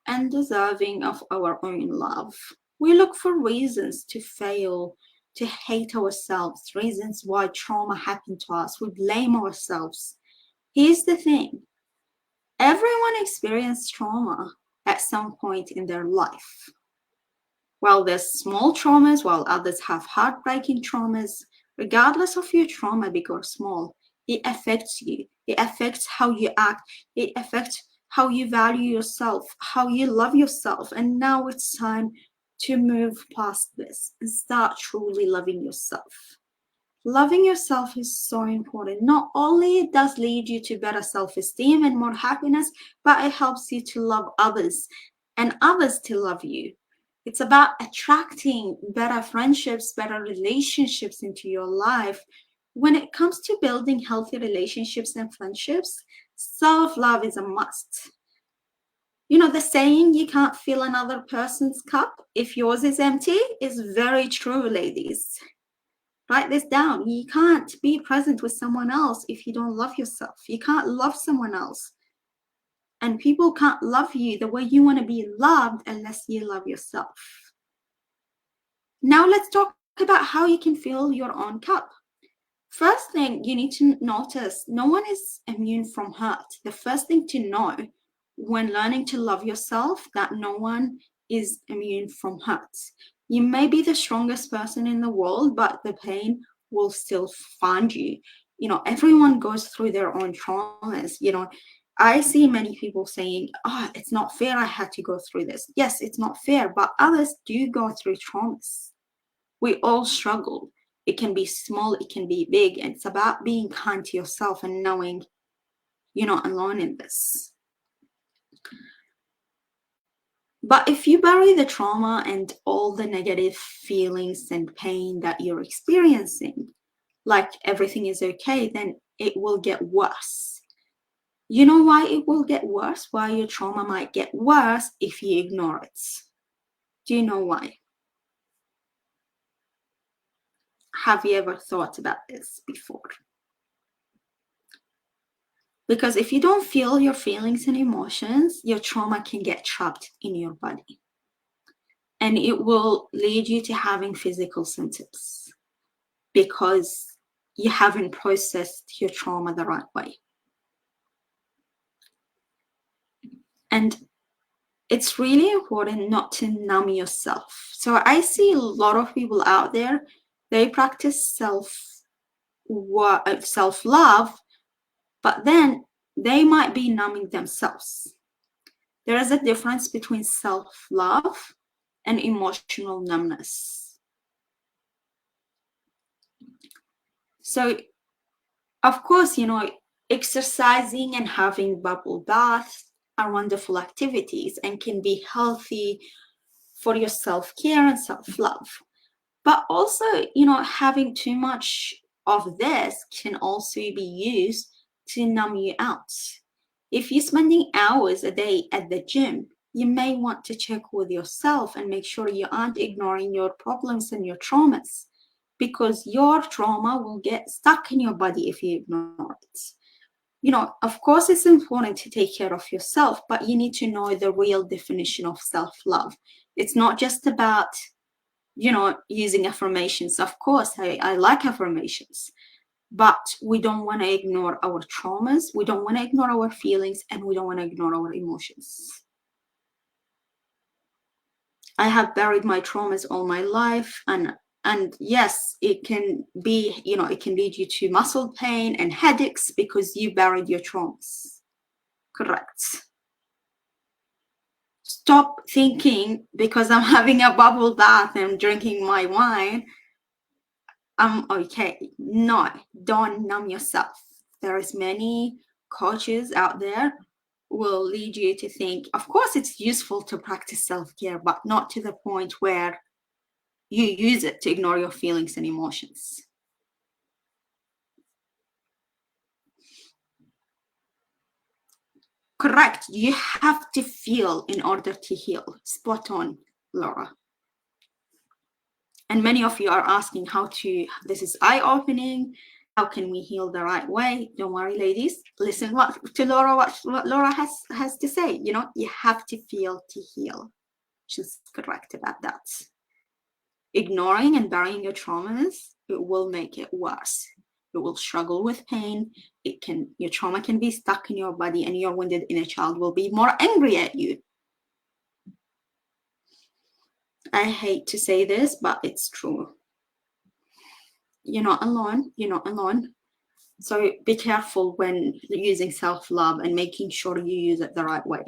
undeserving of our own love. We look for reasons to fail, to hate ourselves, reasons why trauma happened to us. We blame ourselves. Here's the thing. Everyone experiences trauma at some point in their life. While there's small traumas, while others have heartbreaking traumas, regardless of your trauma, big or small, it affects you. It affects how you act. It affects how you value yourself, how you love yourself. And now it's time to move past this and start truly loving yourself. Loving yourself is so important. Not only it does lead you to better self-esteem and more happiness, but it helps you to love others and others to love you. It's about attracting better friendships, better relationships into your life. When it comes to building healthy relationships and friendships, self-love is a must. The saying, you can't fill another person's cup if yours is empty, is very true, ladies. Write this down. You can't be present with someone else if you don't love yourself. You can't love someone else. And people can't love you the way you want to be loved unless you love yourself. Now let's talk about how you can fill your own cup. First thing you need to notice, no one is immune from hurt. The first thing to know when learning to love yourself, that no one is immune from hurt. You may be the strongest person in the world, but the pain will still find you. Everyone goes through their own traumas. I see many people saying, it's not fair I had to go through this. Yes, it's not fair, but others do go through traumas. We all struggle. It can be small, it can be big. And it's about being kind to yourself and knowing you're not alone in this. But if you bury the trauma and all the negative feelings and pain that you're experiencing, like everything is okay, then it will get worse. You know why it will get worse? Why your trauma might get worse if you ignore it. Do you know why? Have you ever thought about this before? Because if you don't feel your feelings and emotions, your trauma can get trapped in your body. And it will lead you to having physical symptoms because you haven't processed your trauma the right way. And it's really important not to numb yourself. So I see a lot of people out there, they practice self-love, but then they might be numbing themselves. There is a difference between self-love and emotional numbness. So, of course, exercising and having bubble baths are wonderful activities and can be healthy for your self-care and self-love. But also, having too much of this can also be used to numb you out. If you're spending hours a day at the gym, you may want to check with yourself and make sure you aren't ignoring your problems and your traumas, because your trauma will get stuck in your body if you ignore it. Of course, it's important to take care of yourself, but you need to know the real definition of self-love. It's not just about using affirmations. Of course, I like affirmations, but we don't want to ignore our traumas. We don't want to ignore our feelings, and we don't want to ignore our emotions. I have buried my traumas all my life, and yes, it can be, it can lead you to muscle pain and headaches because you buried your traumas. Correct. Stop thinking because I'm having a bubble bath and drinking my wine, I'm okay. No, don't numb yourself. There is many coaches out there will lead you to think, of course, it's useful to practice self-care, but not to the point where you use it to ignore your feelings and emotions. Correct. You have to feel in order to heal. Spot on, Laura. And many of you are asking this is eye-opening. How can we heal the right way? Don't worry, ladies. Listen what Laura has to say. You have to feel to heal. She's correct about that. Ignoring and burying your traumas, it will make it worse. You will struggle with pain. Your trauma can be stuck in your body, and your wounded inner child will be more angry at you. I hate to say this, but it's true. You're not alone. You're not alone. So be careful when using self-love and making sure you use it the right way.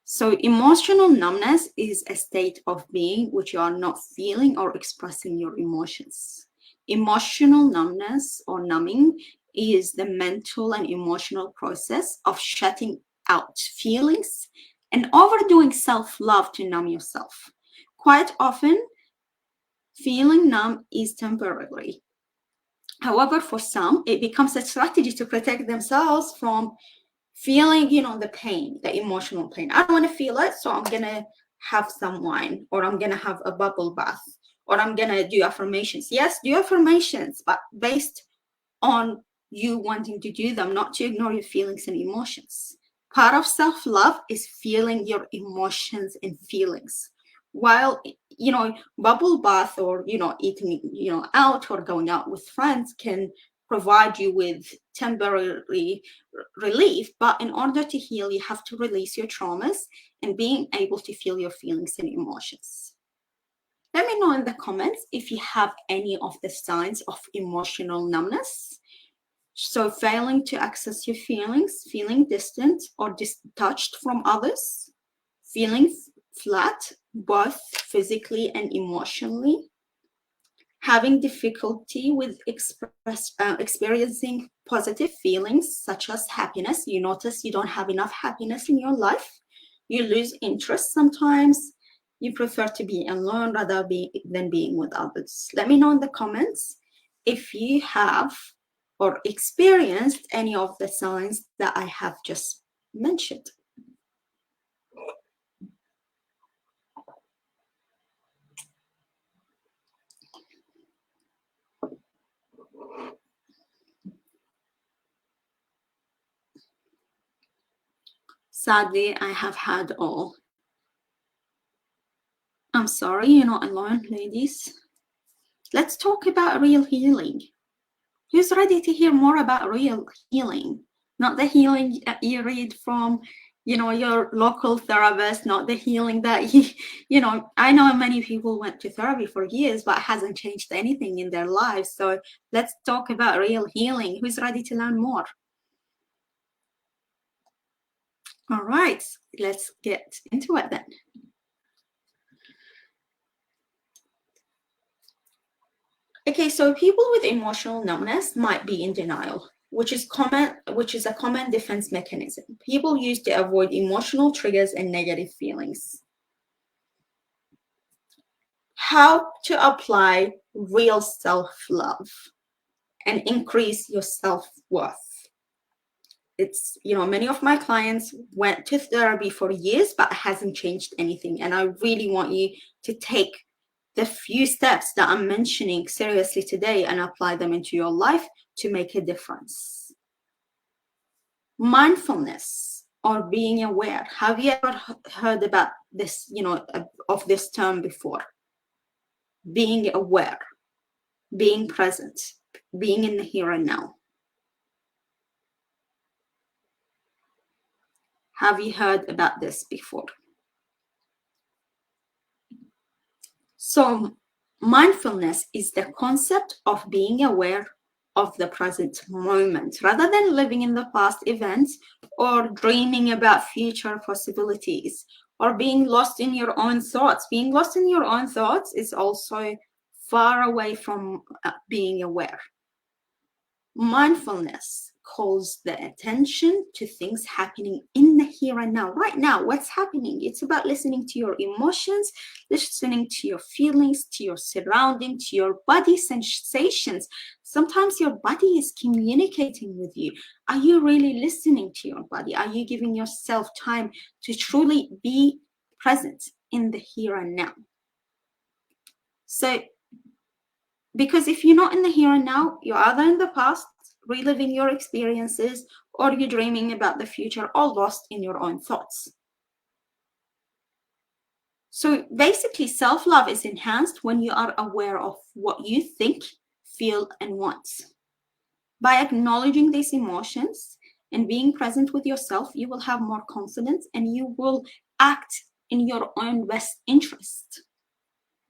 So emotional numbness is a state of being which you are not feeling or expressing your emotions. Emotional numbness or numbing is the mental and emotional process of shutting out feelings and overdoing self-love to numb yourself. Quite often, feeling numb is temporary. However, for some, it becomes a strategy to protect themselves from feeling, the pain, the emotional pain. I don't want to feel it, so I'm going to have some wine, or I'm going to have a bubble bath, or I'm going to do affirmations. Yes, do affirmations, but based on you wanting to do them, not to ignore your feelings and emotions. Part of self-love is feeling your emotions and feelings. While, bubble bath or, eating, out or going out with friends can provide you with temporary relief, but in order to heal, you have to release your traumas and being able to feel your feelings and emotions. Let me know in the comments if you have any of the signs of emotional numbness. So failing to access your feelings, feeling distant or detached from others, feeling flat, both physically and emotionally, having difficulty with experiencing positive feelings such as happiness. You notice you don't have enough happiness in your life. You lose interest sometimes. You prefer to be alone rather than being with others. Let me know in the comments if you have or experienced any of the signs that I have just mentioned. Sadly, I have had all. I'm sorry, you're not alone, ladies. Let's talk about real healing. Who's ready to hear more about real healing? Not the healing you read from, your local therapist, not the healing that I know many people went to therapy for years, but hasn't changed anything in their lives. So let's talk about real healing. Who's ready to learn more? All right, let's get into it then. Okay, so people with emotional numbness might be in denial, which is a common defense mechanism people use to avoid emotional triggers and negative feelings. How to apply real self-love and increase your self-worth. It's, many of my clients went to therapy for years, but it hasn't changed anything. And I really want you to take the few steps that I'm mentioning seriously today and apply them into your life to make a difference. Mindfulness, or being aware. Have you ever heard about this, of this term before? Being aware, being present, being in the here and now. Have you heard about this before? So mindfulness is the concept of being aware of the present moment rather than living in the past events or dreaming about future possibilities or being lost in your own thoughts. Being lost in your own thoughts is also far away from being aware. Mindfulness calls the attention to things happening in the here and now, right now, what's happening. It's about listening to your emotions, listening to your feelings, to your surroundings, to your body sensations. Sometimes your body is communicating with you. Are you really listening to your body? Are you giving yourself time to truly be present in the here and now? So, because if you're not in the here and now, you're either in the past, reliving your experiences, or you're dreaming about the future, all lost in your own thoughts. So basically, self-love is enhanced when you are aware of what you think, feel, and want. By acknowledging these emotions and being present with yourself, you will have more confidence and you will act in your own best interest.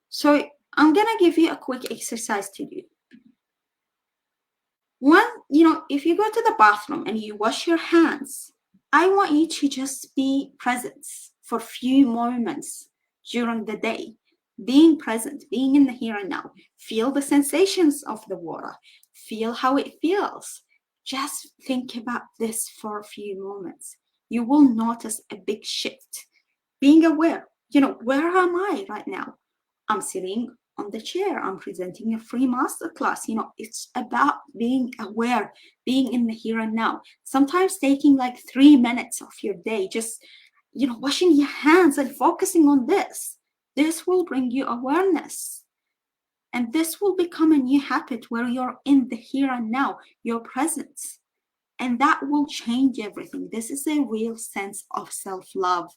So I'm going to give you a quick exercise to do. One, if you go to the bathroom and you wash your hands, I want you to just be present for a few moments during the day. Being present, being in the here and now. Feel the sensations of the water. Feel how it feels. Just think about this for a few moments. You will notice a big shift. Being aware, where am I right now? I'm sitting on the chair. I'm presenting a free masterclass. It's about being aware, being in the here and now. Sometimes taking like 3 minutes of your day, just, washing your hands and focusing on this. This will bring you awareness. And this will become a new habit where you're in the here and now, your presence. And that will change everything. This is a real sense of self-love,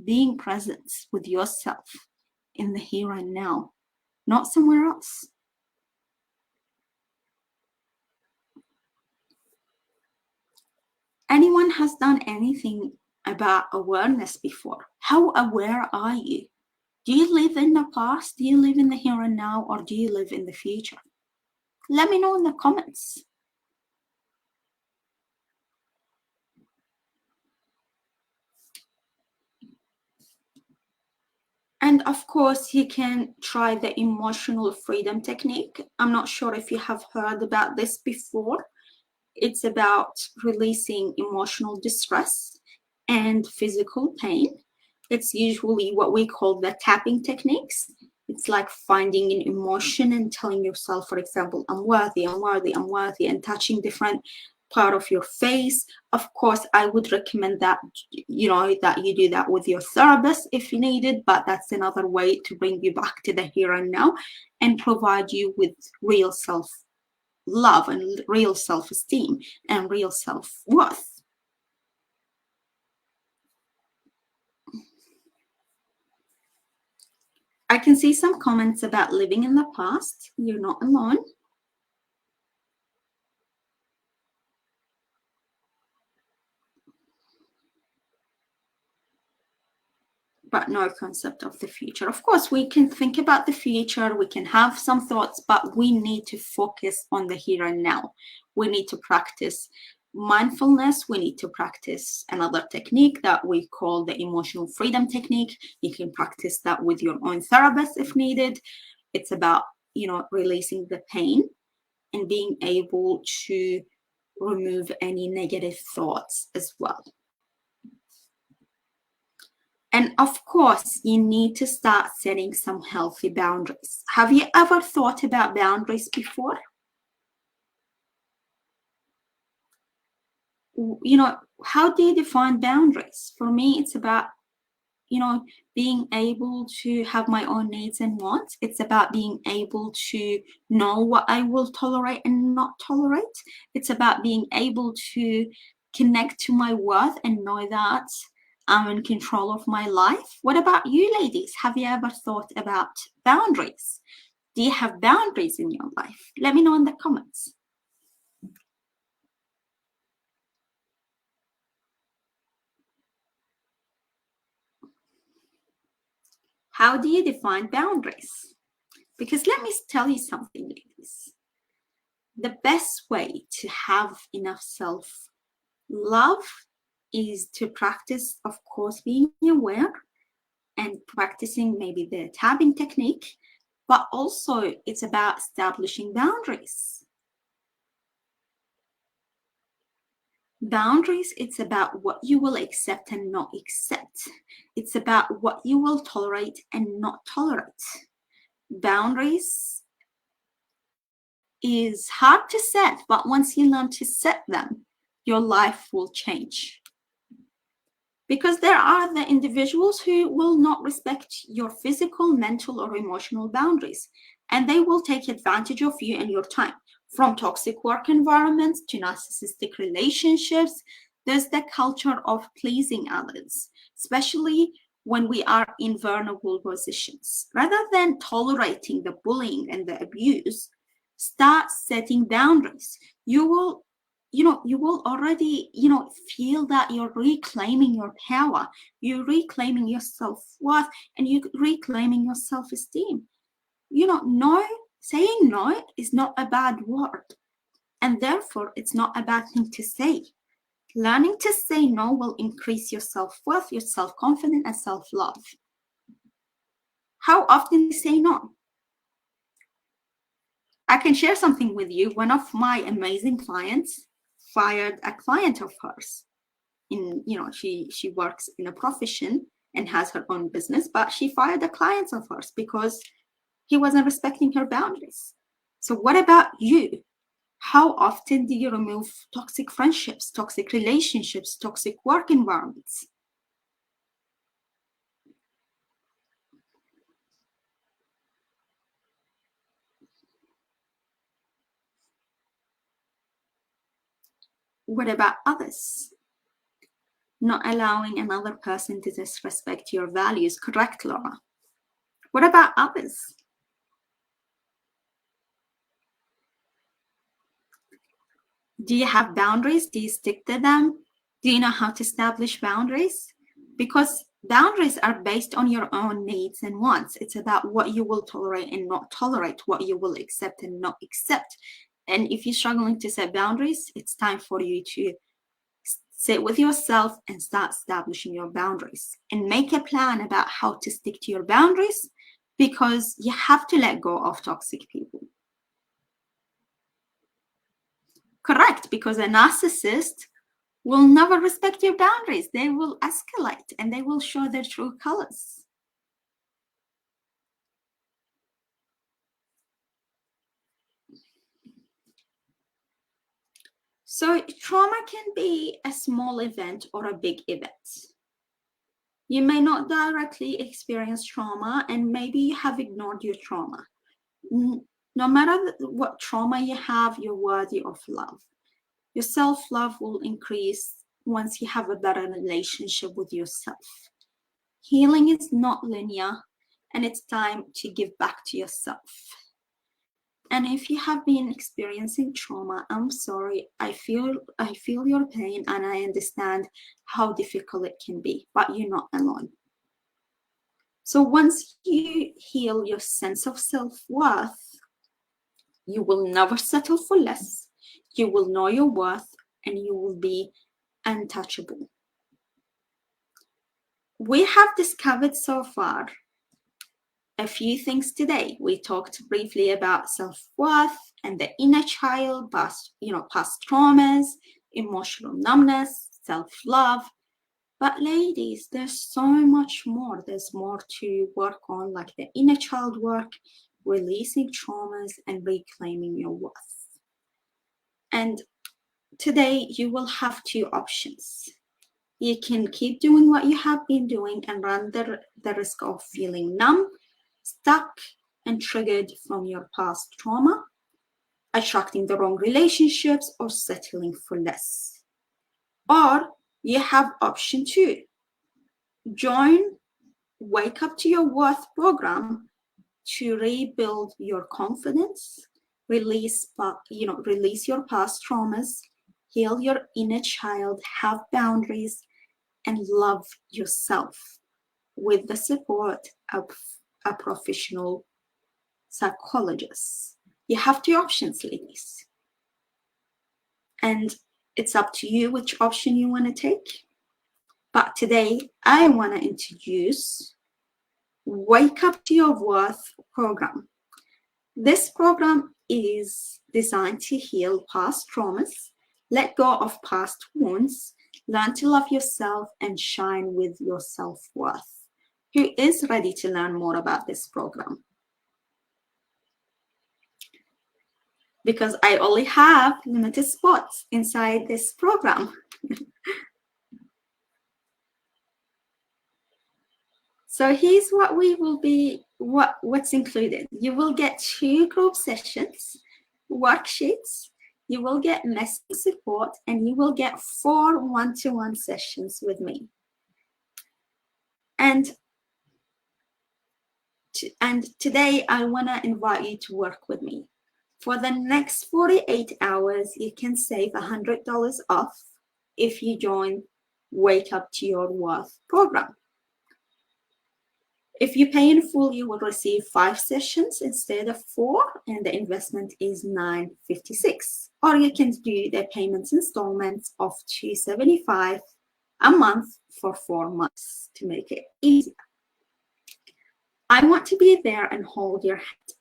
being present with yourself in the here and now, not somewhere else. Anyone has done anything about awareness before? How aware are you? Do you live in the past? Do you live in the here and now? Or do you live in the future? Let me know in the comments. And of course, you can try the emotional freedom technique. I'm not sure if you have heard about this before. It's about releasing emotional distress and physical pain. It's usually what we call the tapping techniques. It's like finding an emotion and telling yourself, for example, I'm worthy, I'm worthy, I'm worthy, and touching different part of your face. Of course, I would recommend that, that you do that with your therapist if you need it, but that's another way to bring you back to the here and now and provide you with real self-love and real self-esteem and real self-worth. I can see some comments about living in the past. You're not alone. but no concept of the future. Of course, we can think about the future, we can have some thoughts, but we need to focus on the here and now. We need to practice mindfulness. We need to practice another technique that we call the emotional freedom technique. You can practice that with your own therapist if needed. It's about, releasing the pain and being able to remove any negative thoughts as well. And of course, you need to start setting some healthy boundaries. Have you ever thought about boundaries before? How do you define boundaries? For me, it's about, being able to have my own needs and wants. It's about being able to know what I will tolerate and not tolerate. It's about being able to connect to my worth and know that I'm in control of my life. What about you, ladies? Have you ever thought about boundaries? Do you have boundaries in your life? Let me know in the comments. How do you define boundaries? Because let me tell you something, ladies. The best way to have enough self-love is to practice, of course, being aware and practicing maybe the tapping technique, but also it's about establishing boundaries. Boundaries, it's about what you will accept and not accept. It's about what you will tolerate and not tolerate. Boundaries is hard to set, but once you learn to set them, your life will change. Because there are the individuals who will not respect your physical, mental, or emotional boundaries, and they will take advantage of you and your time. From toxic work environments to narcissistic relationships, there's the culture of pleasing others, especially when we are in vulnerable positions. Rather than tolerating the bullying and the abuse, start setting boundaries. You will already, feel that you're reclaiming your power, you're reclaiming your self-worth, and you're reclaiming your self-esteem. Saying no is not a bad word, and therefore it's not a bad thing to say. Learning to say no will increase your self-worth, your self-confidence, and self-love. How often do you say no? I can share something with you. One of my amazing clients fired a client of hers. She works in a profession and has her own business, but she fired a client of hers because he wasn't respecting her boundaries. So what about you? How often do you remove toxic friendships, toxic relationships, toxic work environments? What about others? Not allowing another person to disrespect your values. Correct, Laura? What about others? Do you have boundaries? Do you stick to them? Do you know how to establish boundaries? Because boundaries are based on your own needs and wants. It's about what you will tolerate and not tolerate, what you will accept and not accept. And if you're struggling to set boundaries, it's time for you to sit with yourself and start establishing your boundaries and make a plan about how to stick to your boundaries, because you have to let go of toxic people. Correct, because a narcissist will never respect your boundaries. They will escalate and they will show their true colors. So trauma can be a small event or a big event. You may not directly experience trauma, and maybe you have ignored your trauma. No matter what trauma you have, you're worthy of love. Your self-love will increase once you have a better relationship with yourself. Healing is not linear, and it's time to give back to yourself. And if you have been experiencing trauma, I'm sorry. I feel your pain, and I understand how difficult it can be, but you're not alone. So once you heal your sense of self-worth, you will never settle for less. You will know your worth and you will be untouchable. We have discovered so far a few things today. We talked briefly about self-worth and the inner child, past traumas, emotional numbness, self-love. But ladies, there's so much more. There's more to work on, like the inner child work, releasing traumas, and reclaiming your worth. And today you will have two options. You can keep doing what you have been doing and run the risk of feeling numb, stuck, and triggered from your past trauma, attracting the wrong relationships, or settling for less. Or you have option two. Join Wake Up to Your Worth program to rebuild your confidence, release your past traumas, heal your inner child, have boundaries, and love yourself with the support of a professional psychologist. You have two options, ladies. And it's up to you which option you want to take. But today, I want to introduce Wake Up to Your Worth program. This program is designed to heal past traumas, let go of past wounds, learn to love yourself, and shine with your self-worth. Who is ready to learn more about this program? Because I only have limited spots inside this program. So here's what we will be, what's included. You will get 2 group sessions, worksheets, you will get messaging support, and you will get 4 one-to-one sessions with me. And today I want to invite you to work with me. For the next 48 hours, you can save $100 off if you join Wake Up to Your Worth program. If you pay in full, you will receive 5 sessions instead of 4, and the investment is $956. Or you can do the payments installments of $275 a month for 4 months to make it easier. I want to be there and hold your hand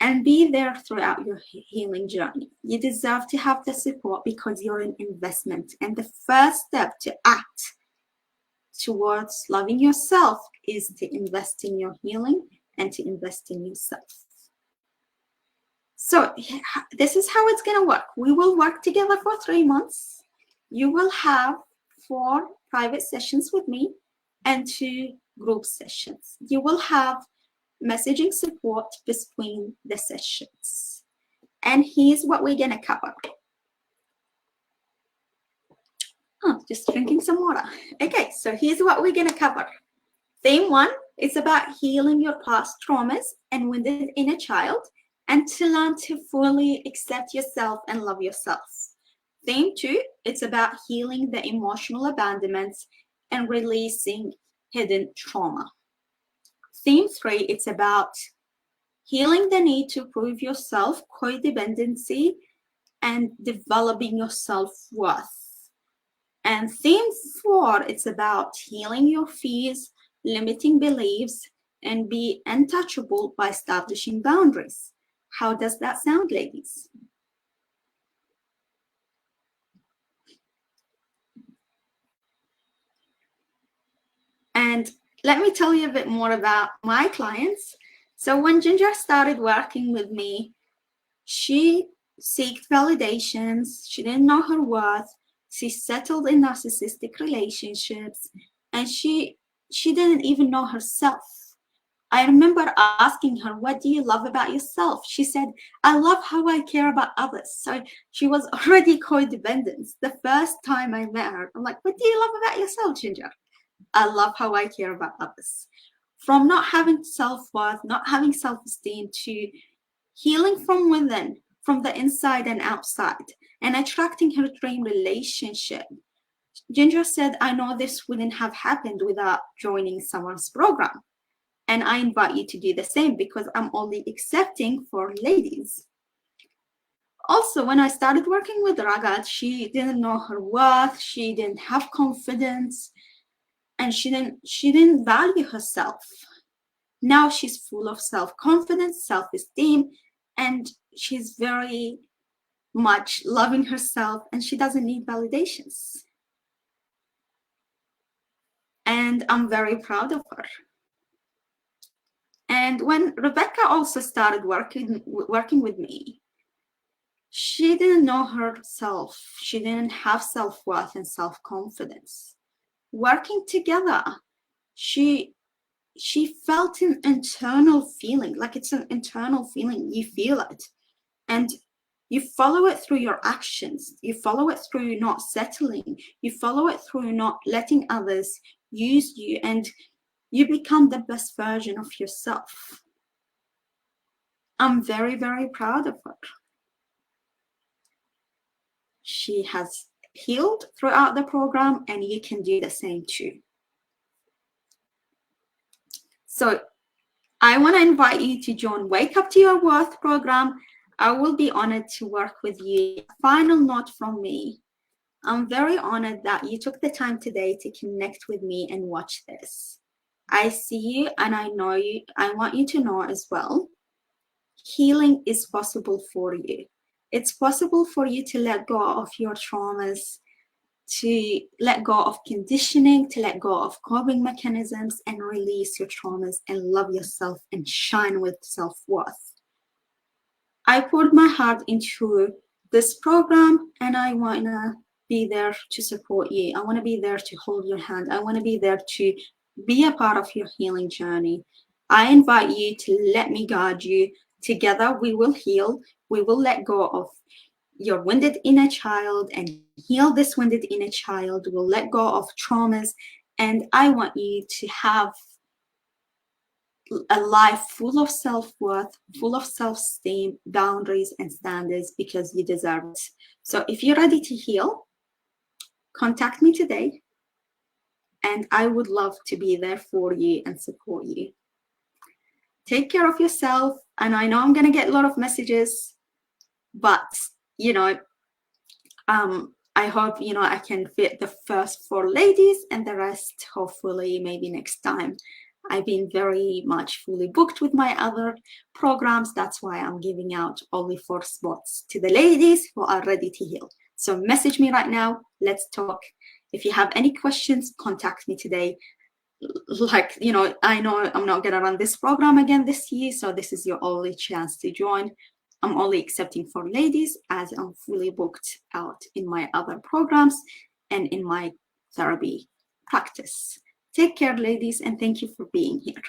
and be there throughout your healing journey. You deserve to have the support because you're an investment, and the first step to act towards loving yourself is to invest in your healing and to invest in yourself. So this is how it's going to work. We will work together for 3 months. You will have 4 private sessions with me and 2 group sessions. You will have messaging support between the sessions. And here's what we're going to cover. Just drinking some water. Okay, so here's what we're going to cover. Theme 1 is about healing your past traumas and wounded inner child, and to learn to fully accept yourself and love yourself. Theme 2, it's about healing the emotional abandonments and releasing hidden trauma. Theme 3, it's about healing the need to prove yourself, codependency, and developing your self-worth. And theme 4, it's about healing your fears, limiting beliefs, and be untouchable by establishing boundaries. How does that sound, ladies? And let me tell you a bit more about my clients. So when Ginger started working with me, she sought validations, she didn't know her worth, she settled in narcissistic relationships, and she didn't even know herself. I remember asking her, what do you love about yourself? She said, I love how I care about others. So she was already codependent. The first time I met her, I'm like, what do you love about yourself, Ginger? I love how I care about others. From not having self-worth, not having self-esteem, to healing from within, from the inside and outside, and attracting her dream relationship. Ginger said, I know this wouldn't have happened without joining someone's program. And I invite you to do the same because I'm only accepting for ladies. Also, when I started working with Ragat, she didn't know her worth, she didn't have confidence, and she didn't value herself. Now she's full of self-confidence, self-esteem, and she's very much loving herself, and she doesn't need validations. And I'm very proud of her. And when Rebecca also started working with me, she didn't know herself. She didn't have self-worth and self-confidence. Working together, she felt an internal feeling, like it's an internal feeling. You feel it. And you follow it through your actions. You follow it through not settling. You follow it through not letting others use you. And you become the best version of yourself. I'm very, very proud of her. She has healed throughout the program, and you can do the same too. So I want to invite you to join Wake Up to Your Worth program. I will be honored to work with you. Final note from me. I'm very honored that you took the time today to connect with me and watch this. I see you and I know you. I want you to know as well, healing is possible for you. It's possible for you to let go of your traumas, to let go of conditioning, to let go of coping mechanisms and release your traumas and love yourself and shine with self-worth. I poured my heart into this program, and I want to be there to support you. I want to be there to hold your hand. I want to be there to be a part of your healing journey. I invite you to let me guide you. Together we will heal. We will let go of your wounded inner child and heal this wounded inner child. We'll let go of traumas. And I want you to have a life full of self-worth, full of self-esteem, boundaries, and standards, because you deserve it. So if you're ready to heal, contact me today, and I would love to be there for you and support you. Take care of yourself. And I know I'm going to get a lot of messages, but, you know, I hope, you know, I can fit the first 4 ladies, and the rest, hopefully, maybe next time. I've been very much fully booked with my other programs. That's why I'm giving out only 4 spots to the ladies who are ready to heal. So message me right now. Let's talk. If you have any questions, contact me today. Like, you know I'm not going to run this program again this year, so this is your only chance to join. I'm only accepting for ladies, as I'm fully booked out in my other programs and in my therapy practice. Take care, ladies, and thank you for being here.